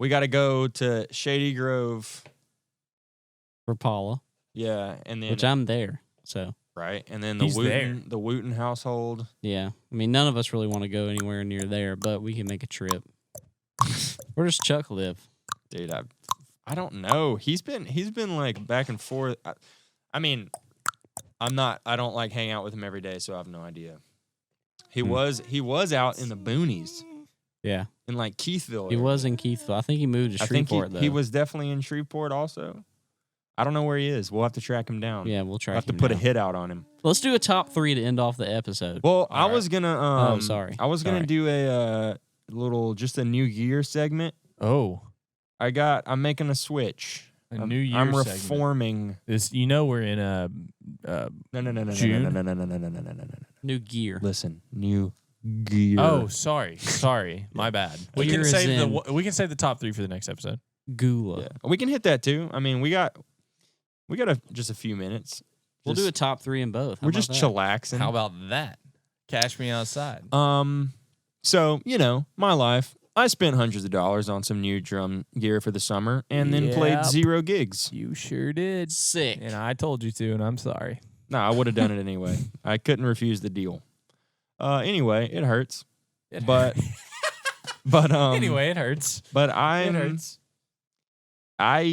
S1: we got to go to Shady Grove.
S2: For Paula,
S1: Yeah. And then,
S2: which I'm there. So
S1: right. And then the
S3: He's there.
S1: Wooten household.
S2: yeah, I mean, none of us really want to go anywhere near there, but we can make a trip. Where does Chuck live?
S1: Dude, I don't know. He's been like back and forth. I mean, I don't like hang out with him every day, so I have no idea. He was out in the boonies
S2: Yeah,
S1: in like Keithville.
S2: he
S1: area.
S2: was in Keithville. I think he moved to
S1: I think
S2: Shreveport though.
S1: he was definitely in Shreveport also. I don't know where he is. We'll have to track him down.
S2: Yeah, we'll try.
S1: We'll have to put a hit out on him.
S2: Let's do a top 3 to end off the episode.
S1: Well, I
S3: right.
S1: was gonna
S2: sorry.
S1: I was gonna
S2: Sorry.
S1: do a little just a New Year segment.
S3: Oh,
S1: I'm making a switch.
S3: a New Year
S1: I'm
S3: segment.
S1: reforming.
S3: This, we're in a
S1: No.
S3: June?
S1: No.
S2: New gear.
S1: Listen, New Gear.
S3: Oh, sorry, my bad. We
S2: Gear
S3: can
S2: is
S3: save
S2: in.
S3: the top 3 for the next episode.
S2: Gula.
S1: Yeah. We can hit that too. I mean, we got just a few minutes.
S2: We'll do a top 3 in both. How
S1: We're
S2: about
S1: just
S2: that?
S1: chillaxing.
S3: How about that? Cash me outside.
S1: So, my life, I spent hundreds of dollars on some new drum gear for the summer and then played
S3: Yep.
S1: 0 gigs.
S3: You sure did.
S2: Sick.
S3: And I told you to, and I'm sorry.
S1: No, I would have done it anyway. I couldn't refuse the deal. Anyway, it hurts. But
S3: Anyway, it hurts.
S1: But
S3: It hurts.
S2: At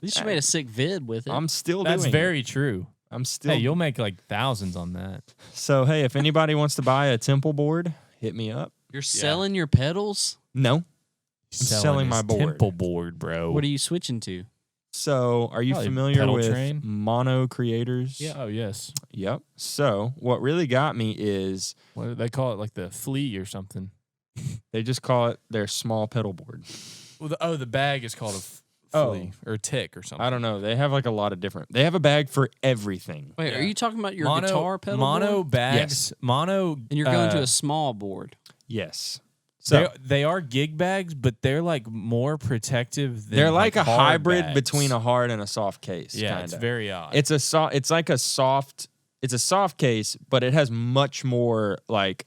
S2: least you made a sick vid with it.
S1: I'm still
S3: That's
S1: doing
S3: very
S1: it.
S3: true.
S1: I'm still
S3: Hey, you'll make like thousands on that.
S1: So, hey, if anybody wants to buy a temple board, hit me up.
S2: You're selling your pedals?
S1: No. selling my
S3: his
S1: board.
S3: Temple board, bro.
S2: What are you switching to?
S1: So, are you
S3: Probably
S1: familiar
S3: Pedal
S1: with
S3: Train?
S1: mono creators?
S3: Yeah. Oh, yes.
S1: Yep. So, what really got me is
S3: What do they call it? Like the flea or something.
S1: they just call it their small pedal board.
S3: Well, the bag is called a
S1: Oh.
S3: flea or tick or something.
S1: I don't know. They have like a lot of different. They have a bag for everything.
S2: Wait,
S3: Yeah.
S2: are you talking about your guitar pedal
S3: mono
S2: board?
S3: bags. Mono.
S2: And you're going to a small board.
S1: Yes. So,
S3: they are gig bags, but they're like more protective than
S1: they're like a
S3: hard
S1: hybrid
S3: bags.
S1: between a hard and a soft case.
S3: Yeah,
S1: kinda.
S3: it's very odd.
S1: It's like a soft. It's a soft case, but it has much more like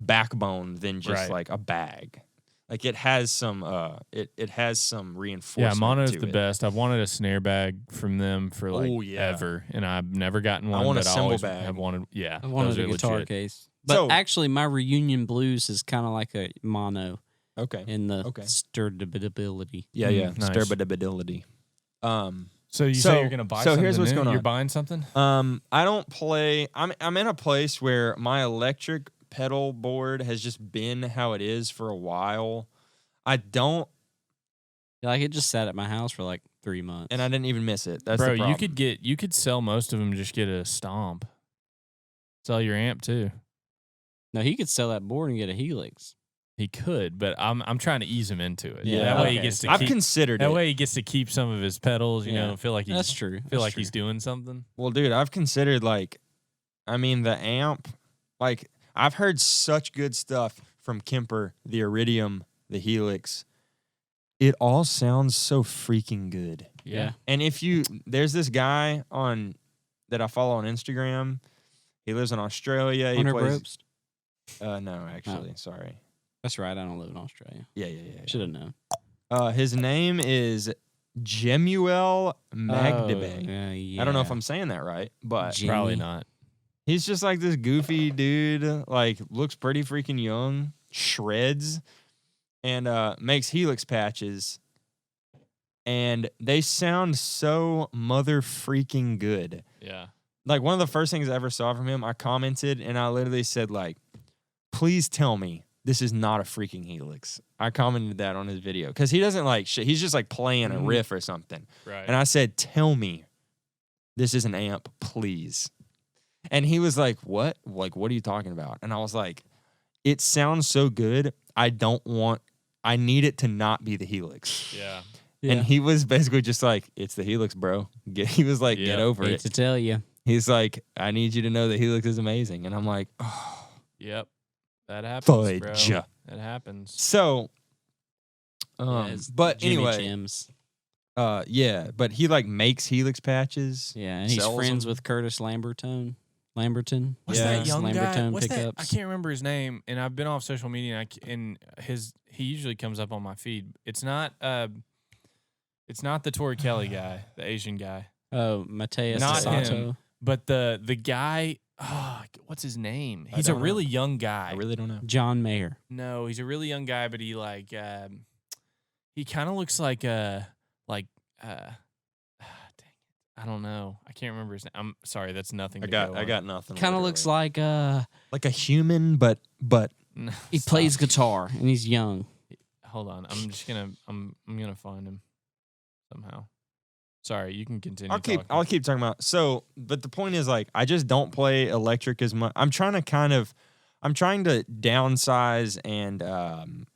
S1: backbone than just
S3: Right.
S1: like a bag. Like it has some. It has some
S3: yeah,
S1: reinforcement.
S3: mono's
S1: to
S3: the
S1: it.
S3: best. I've wanted a snare bag from them for like
S1: Oh, yeah.
S3: ever, and I've never gotten one.
S1: want a
S3: but I
S1: cymbal
S3: always
S1: bag.
S3: have wanted. Yeah,
S2: I wanted
S3: those
S2: a
S3: are
S2: guitar
S3: legit.
S2: case. But
S1: So-
S2: actually, my Reunion Blues is kind of like a mono
S1: Okay.
S2: in the
S1: Okay.
S2: sturdybility.
S1: Yeah. Yeah.
S3: Nice.
S1: Sturdybility.
S3: So you say you're gonna buy
S1: so
S3: something
S1: here's what's
S3: new?
S1: going on.
S3: You're buying something?
S1: I don't play. I'm in a place where my electric pedal board has just been how it is for a while. I don't,
S2: Like it just sat at my house for like 3 months.
S1: and I didn't even miss it. That's
S3: Bro,
S1: the problem.
S3: you could sell most of them. Just get a stomp. Sell your amp too.
S2: No, he could sell that board and get a Helix.
S3: He could, but I'm trying to ease him into it.
S1: Yeah.
S3: That way he
S2: Okay.
S3: gets to
S1: I've
S3: keep.
S1: considered
S3: That
S1: it.
S3: way he gets to keep some of his pedals. You
S2: Yeah.
S3: know, feel like he's
S2: That's true.
S3: feel like he's doing something.
S1: Well, dude, I've considered the amp. Like I've heard such good stuff from Kemper, the Iridium, the Helix. It all sounds so freaking good.
S2: Yeah.
S1: And there's this guy that I follow on Instagram. He lives in Australia. He
S2: Hunter
S1: plays.
S2: Probst?
S1: No, actually, sorry.
S2: That's right. I don't live in Australia.
S1: Yeah.
S2: Should have known.
S1: His name is Jemuel Magdabe.
S2: Yeah.
S1: I don't know if I'm saying that right, but
S3: Probably
S2: Jimmy.
S3: not.
S1: he's just like this goofy dude. Like looks pretty freaking young, shreds, and makes Helix patches. And they sound so mother freaking good.
S3: Yeah.
S1: Like one of the first things I ever saw from him, I commented and I literally said like, please tell me this is not a freaking Helix. I commented that on his video because he doesn't like shit. He's just like playing a riff or something.
S3: Right.
S1: And I said, tell me this is an amp, please. And he was like, what? Like, what are you talking about? And I was like, it sounds so good. I need it to not be the Helix.
S3: yeah.
S1: And he was basically just like, it's the Helix, bro. He was like, get over
S2: Hate
S1: it.
S2: to tell you.
S1: He's like, I need you to know that Helix is amazing. And I'm like, oh,
S3: Yep. That happens,
S1: fudge.
S3: bro. That happens.
S1: So,
S2: It's
S1: but
S2: Jimmy
S1: anyway,
S2: Jim's.
S1: yeah, but he like makes Helix patches.
S2: Yeah, and he's
S1: sells
S2: friends
S1: them.
S2: with Curtis Lamberton.
S3: What's
S1: Yeah.
S3: that young guy?
S2: Lamberton
S3: What's that? I
S2: pickups.
S3: can't remember his name, and I've been off social media, and he usually comes up on my feed. It's not the Tori Kelly guy, the Asian guy,
S2: Oh, Mateus
S3: Not
S2: Sato.
S3: him. but the guy. Oh, what's his name? He's a
S1: don't know.
S3: really young guy.
S1: I really don't know.
S2: John Mayer.
S3: No, he's a really young guy, but he he kind of looks like dang it, I don't know. I can't remember his name. I'm sorry, that's nothing.
S1: I
S3: to go
S1: got
S3: on.
S1: nothing.
S2: Kind of looks like
S1: like a human, but
S3: No,
S2: he
S3: stop.
S2: plays guitar and he's young.
S3: Hold on, I'm gonna find him somehow. Sorry, you can continue.
S1: I'll keep
S3: talking.
S1: talking about. So, but the point is like I just don't play electric as much. I'm trying to downsize and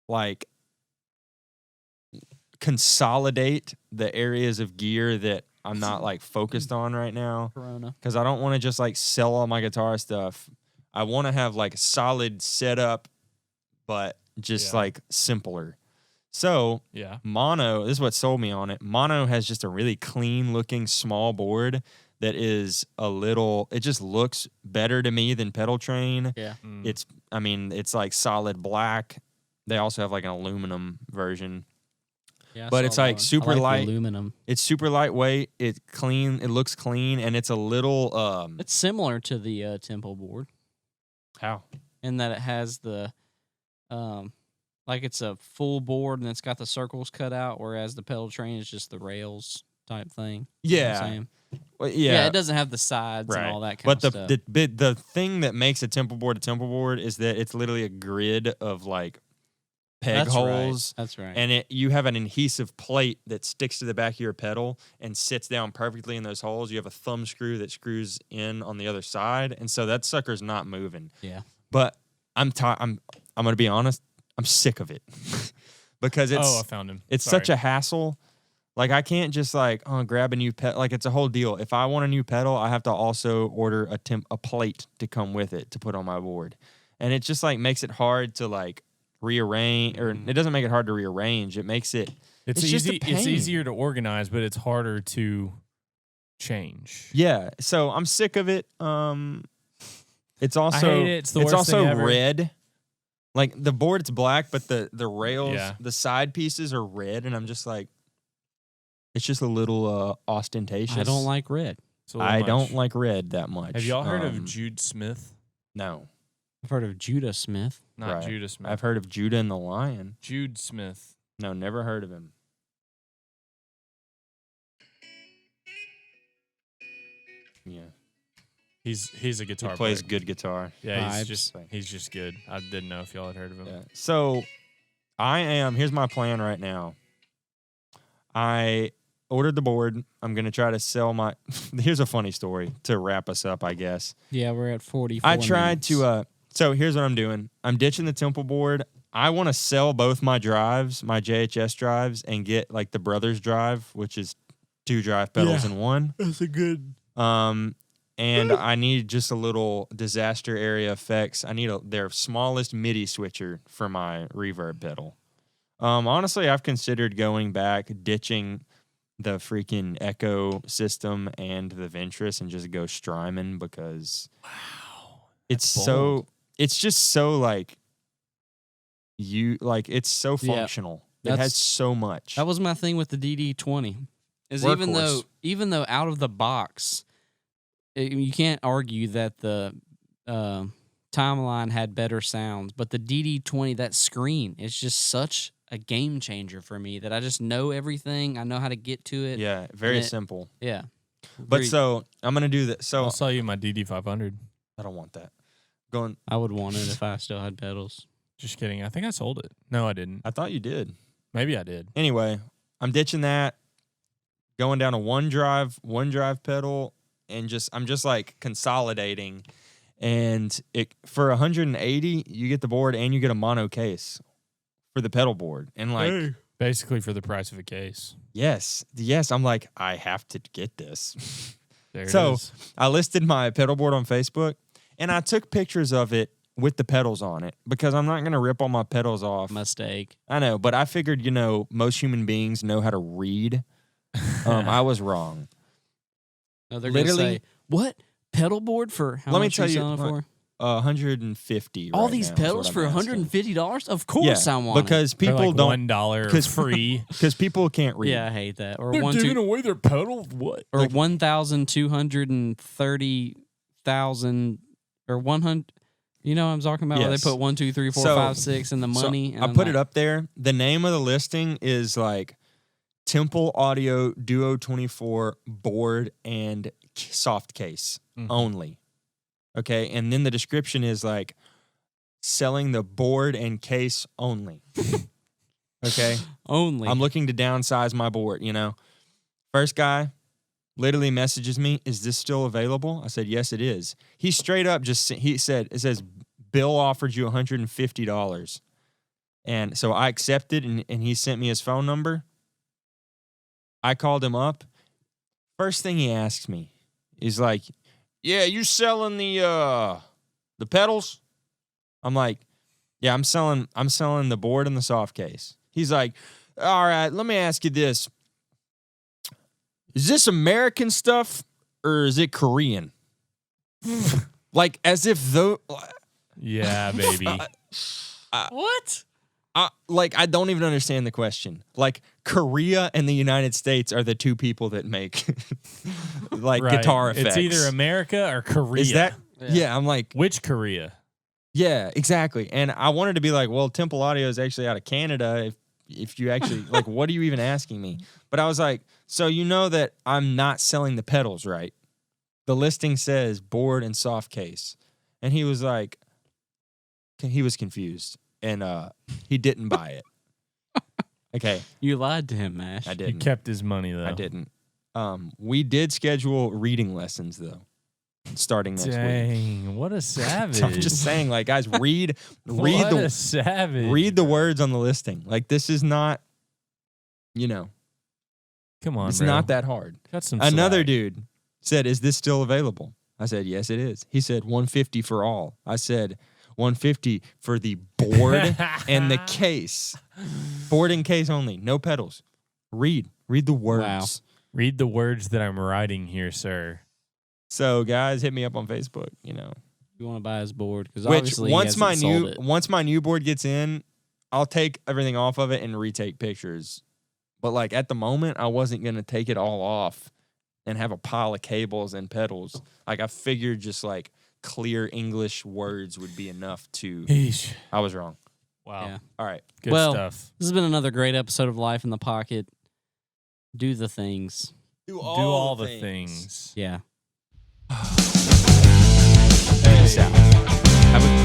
S1: like consolidate the areas of gear that I'm not like focused on right now.
S2: Corona.
S1: Because I don't want to just like sell all my guitar stuff. I want to have like a solid setup, but just
S3: Yeah.
S1: like simpler. So
S3: Yeah,
S1: Mono, this is what sold me on it. Mono has just a really clean looking small board that is it just looks better to me than Pedal Train.
S2: Yeah.
S1: It's like solid black. They also have like an aluminum version.
S2: Yeah, I
S1: But
S2: saw
S1: it's
S2: that
S1: like
S2: one.
S1: super
S2: I like the
S1: light.
S2: aluminum.
S1: It's super lightweight. It looks clean, and it's a little
S2: It's similar to the Temple board
S1: how?
S2: in that it has the like it's a full board and it's got the circles cut out, whereas the Pedal Train is just the rails type thing. You know what I'm
S1: Yeah.
S2: saying?
S1: Well,
S2: Yeah, it doesn't have the sides and all that kind
S1: But
S2: of stuff.
S1: the thing that makes a temple board is that it's literally a grid of like peg
S2: That's
S1: holes.
S2: Right. That's right.
S1: And you have an adhesive plate that sticks to the back of your pedal and sits down perfectly in those holes. You have a thumb screw that screws in on the other side, and so that sucker's not moving.
S2: Yeah.
S1: But I'm gonna be honest. I'm sick of it because
S3: I
S1: it's
S3: found him.
S1: it's such a hassle. Like I can't just like grab a new pedal. Like it's a whole deal. If I want a new pedal, I have to also order a plate to come with it to put on my board, and it just like makes it hard to like rearrange, or it doesn't make it hard to rearrange. It makes it.
S3: It's
S1: just a
S3: easy. It's
S1: pain.
S3: easier to organize, but it's harder to change.
S1: Yeah. So I'm sick of it. It's also
S3: hate it. It's the worst
S1: also
S3: thing ever.
S1: red. Like the board, it's black, but the rails,
S3: Yeah.
S1: the side pieces are red, and I'm just like, it's just a little ostentatious.
S2: I don't like red.
S3: It's a little
S1: I
S3: much.
S1: don't like red that much.
S3: Have y'all heard of Jude Smith?
S1: No,
S2: I've heard of Judah Smith.
S3: Not
S1: Right.
S3: Judah Smith.
S1: I've heard of Judah and the Lion.
S3: Jude Smith.
S1: No, never heard of him. Yeah.
S3: He's a guitar
S1: He plays
S3: player.
S1: good guitar.
S3: Yeah,
S2: Vibes.
S3: he's just good. I didn't know if y'all had heard of him.
S1: Yeah. So here's my plan right now. I ordered the board. I'm going to try to sell my, here's a funny story to wrap us up, I guess.
S2: Yeah, we're at 44
S1: I tried
S2: minutes.
S1: to, so here's what I'm doing. I'm ditching the Temple board. I want to sell both my drives, my JHS drives, and get like the Brothers drive, which is 2 drive pedals in one.
S3: That's a good.
S1: And I need just a little disaster area effects. I need their smallest MIDI switcher for my reverb pedal. Honestly, I've considered going back, ditching the freaking Echo system and the Ventress and just go Strymon because it's
S3: bold.
S1: it's just so like it's so
S2: Yeah,
S1: functional. It
S2: that's-
S1: has so much.
S2: That was my thing with the DD20. Is
S1: Workhorse.
S2: even though out of the box, you can't argue that the Timeline had better sounds, but the DD20, that screen, is just such a game changer for me that I just know everything. I know how to get to it.
S1: Yeah, very
S2: and it-
S1: simple.
S2: Yeah.
S1: But
S2: Very-
S1: so I'm gonna do that. So
S3: I'll sell you my DD500.
S1: I don't want that. Going.
S2: I would want it if I still had pedals.
S3: Just kidding. I think I sold it. No, I didn't.
S1: I thought you did.
S3: Maybe I did.
S1: Anyway, I'm ditching that. Going down to one drive pedal, and I'm just like consolidating. And it for 180, you get the board and you get a mono case for the pedal board. And like,
S3: Basically for the price of a case.
S1: yes, I'm like, I have to get this.
S3: There
S1: So-
S3: it is.
S1: I listed my pedal board on Facebook, and I took pictures of it with the pedals on it because I'm not going to rip all my pedals off.
S2: Mistake.
S1: I know, but I figured, most human beings know how to read. I was wrong.
S2: No, they're going to
S1: Literally-
S2: say, what? Pedal board for how
S1: Let me
S2: much
S1: tell
S2: are you
S1: you,
S2: selling it
S1: look,
S2: for?
S1: 150.
S2: All
S1: right
S2: these
S1: now is what
S2: pedals
S1: I'm
S2: for
S1: asking.
S2: $150? Of course I want
S1: because
S3: They're
S1: people
S3: like
S1: don't
S3: $1
S1: 'cause-
S3: free.
S1: because people can't
S2: it.
S1: read.
S2: Yeah, I hate that. Or
S3: They're
S2: one
S3: giving
S2: two
S3: away their pedal. What?
S2: or 1,230,000 or 100. You know what I'm talking about? Where
S1: Yes.
S2: they put 1, 2, 3, 4,
S1: So-
S2: 5, 6 in the money. and
S1: I
S2: I'm
S1: put
S2: like,
S1: it up there. The name of the listing is like Temple Audio Duo 24 board and soft case
S3: Mhm.
S1: only. Okay, and then the description is like selling the board and case only. Okay.
S2: Only.
S1: I'm looking to downsize my board, First guy literally messages me, "Is this still available?" I said, "Yes, it is." He straight up he said, it says, "Bill offered you $150. And so I accepted, and he sent me his phone number. I called him up. First thing he asks me is like, "Yeah, you selling the pedals?" I'm like, "Yeah, I'm selling the board and the soft case." He's like, "All right, let me ask you this. Is this American stuff or is it Korean?" Like as if though
S3: Yeah, baby.
S2: what?
S1: I don't even understand the question. Like Korea and the United States are the two people that make like
S3: Right.
S1: guitar effects.
S3: It's either America or Korea.
S1: Is that
S2: Yeah.
S1: yeah, I'm like,
S3: Which Korea?
S1: yeah, exactly. And I wanted to be like, well, Temple Audio is actually out of Canada. If you actually like, what are you even asking me? But I was like, so you know that I'm not selling the pedals, right? The listing says board and soft case. And he was like, he was confused. And he didn't buy it. Okay,
S2: You lied to him, Mash.
S1: I
S3: He
S1: didn't.
S3: kept his money though.
S1: I didn't. We did schedule reading lessons though, starting next week.
S3: Dang, what a savage!
S1: I'm just saying, like, guys, read
S3: what a savage.
S1: read the words on the listing. Like, this is not,
S3: Come on,
S1: it's
S3: bro.
S1: not that hard.
S3: Cut some
S1: Another
S3: slack.
S1: dude said, "Is this still available?" I said, "Yes, it is." He said, "150 for all." I said, "150 for the board and the case. Board and case only, no pedals. Read the words."
S2: Wow.
S3: Read the words that I'm writing here, sir.
S1: So, guys, hit me up on Facebook.
S2: You want to buy his board because
S1: Which
S2: obviously he
S1: once
S2: hasn't sold it.
S1: once my new board gets in, I'll take everything off of it and retake pictures. But like at the moment, I wasn't gonna take it all off and have a pile of cables and pedals. Like I figured just like clear English words would be enough to.
S3: Eesh.
S1: I was wrong.
S3: Wow.
S2: Yeah.
S1: All right.
S3: Good
S2: Well,
S3: stuff.
S2: This has been another great episode of Life in the Pocket. Do the things.
S1: Do
S3: Do all the things.
S2: Yeah.
S1: Peace out. Have a